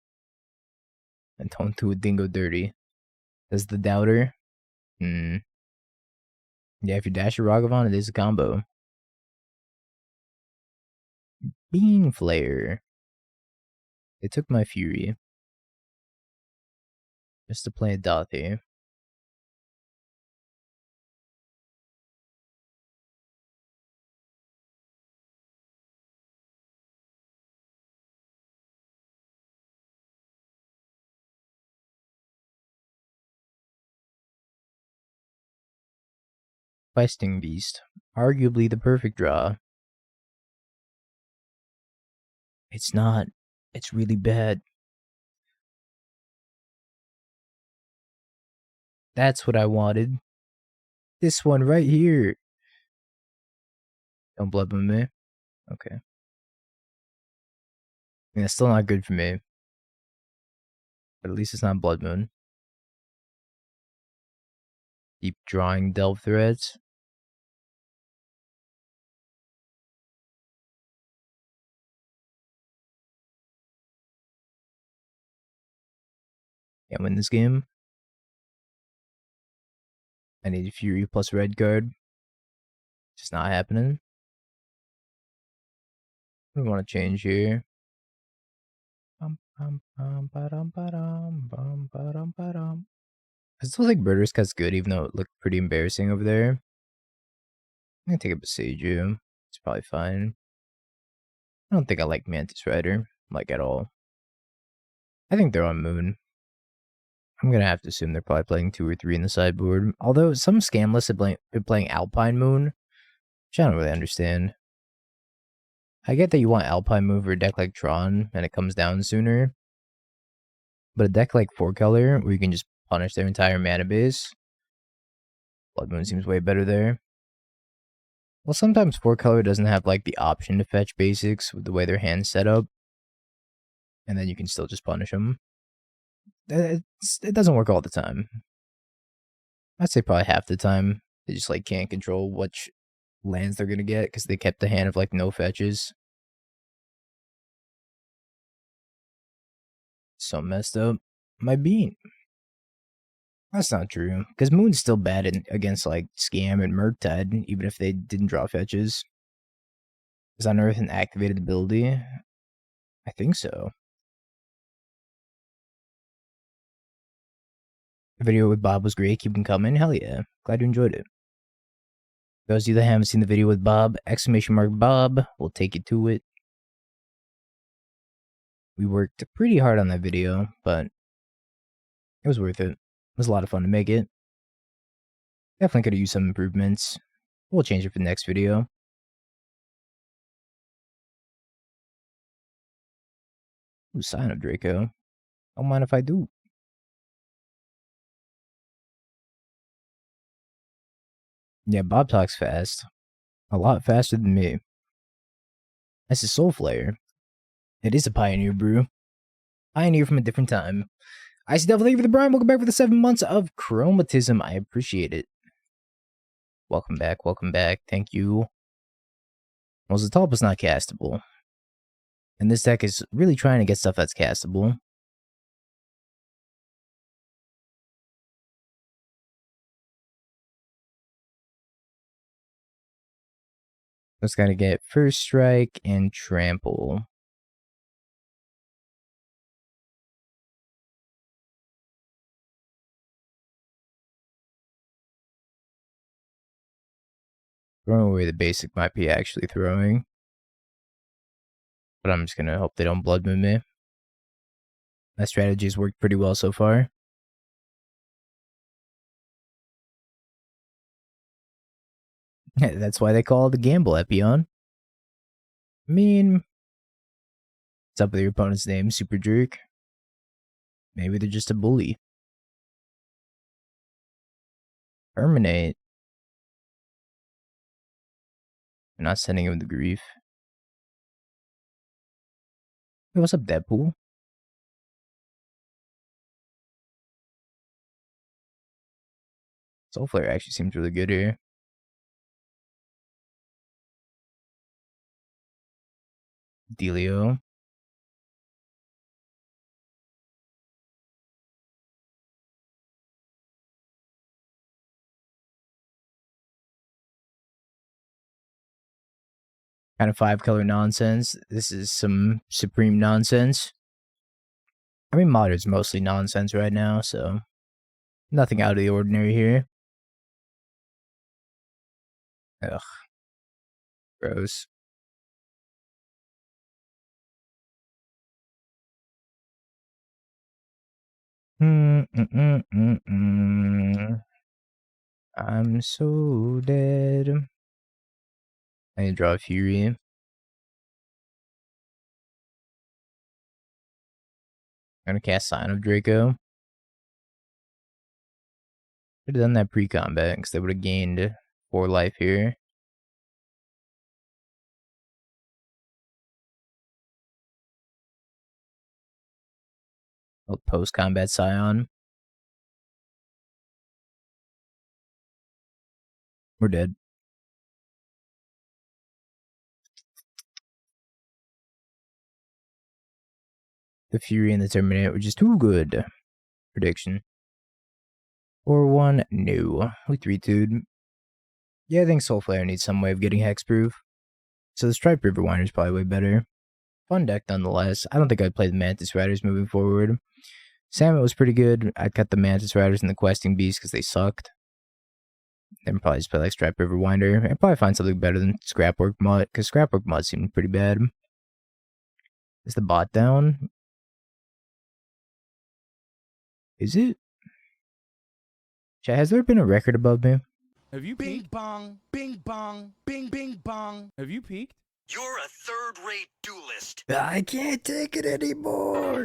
And don't do a dingo dirty. Does the doubter? Yeah, if you dash your Ragavan, it is a combo. Bean Flare. They took my Fury. Just to play a Dothy. Questing Beast. Arguably the perfect draw. It's not. It's really bad. That's what I wanted. This one right here. Don't Blood Moon me. Okay. I mean, it's still not good for me. But at least it's not Blood Moon. Keep drawing Delve Threads. Can't win this game. I need a Fury plus red card. Just not happening. We want to change here. I still think Murderous Cut's good, even though it looked pretty embarrassing over there. I'm gonna take a Boseiju. It's probably fine. I don't think I like Mantis Rider, like at all. I think they're on Moon. I'm gonna have to assume they're probably playing 2 or 3 in the sideboard. Although some scam lists have been playing Alpine Moon, which I don't really understand. I get that you want Alpine Moon for a deck like Tron, and it comes down sooner. But a deck like 4-color, where you can just punish their entire mana base, Blood Moon seems way better there. Well, sometimes 4-color doesn't have like the option to fetch basics with the way their hand's set up. And then you can still just punish them. It doesn't work all the time. I'd say probably half the time. They just like can't control which lands they're gonna get because they kept the hand of like no fetches. So messed up. My Bean. That's not true, because Moon's still bad against like Scam and Murktide, even if they didn't draw fetches. Is Unearth an activated ability? I think so. The video with Bob was great. Keep them coming. Hell yeah. Glad you enjoyed it. Those of you that haven't seen the video with Bob, !Bob, we'll take you to it. We worked pretty hard on that video, but it was worth it. It was a lot of fun to make it. Definitely could have used some improvements. We'll change it for the next video. Ooh, Scion of Draco. Don't mind if I do. Yeah, Bob talks fast. A lot faster than me. This is Soulflayer. It is a Pioneer brew. Pioneer from a different time. I see Devil, thank you for the Brian. Welcome back for the 7 months of Chromatism. I appreciate it. Welcome back, welcome back. Thank you. Well, Zatalpa's not castable. And this deck is really trying to get stuff that's castable. Just gotta get First Strike and Trample. Throwing away the basic might be actually throwing. But I'm just gonna hope they don't Blood Moon me. That strategy has worked pretty well so far. That's why they call it the gamble, Epion. I mean, What's up with your opponent's name, Super Jerk? Maybe they're just a bully. Terminate. I'm not sending him the grief. Hey, what's up, Deadpool? Soulflayer actually seems really good here. Delio. Kind of 5-color nonsense. This is some supreme nonsense. I mean, Modern's mostly nonsense right now, so nothing out of the ordinary here. Ugh. Gross. I'm so dead. I need to draw a Fury. I'm gonna cast Scion of Draco. Should have done that pre-combat because they would have gained 4 life here. Post-combat Scion. We're dead. The Fury and the Terminator, which is too good. Prediction. 4-1, no. We 3-2'd. Yeah, I think Soulflayer needs some way of getting hexproof. So the Striped Riverwinder is probably way better. Fun deck nonetheless. I don't think I'd play the Mantis Riders moving forward. Samut was pretty good. I'd cut the Mantis Riders and the Questing Beast because they sucked. Then probably just play like Striped Riverwinder. I'd probably find something better than Scrapwork Mutt because Scrapwork Mutt seemed pretty bad. Is the bot down? Is it? Chat, has there been a record above me? Have you peaked? Bing bong, bing bong, bing bing bong. Have you peaked? You're a third-rate duelist. I can't take it anymore.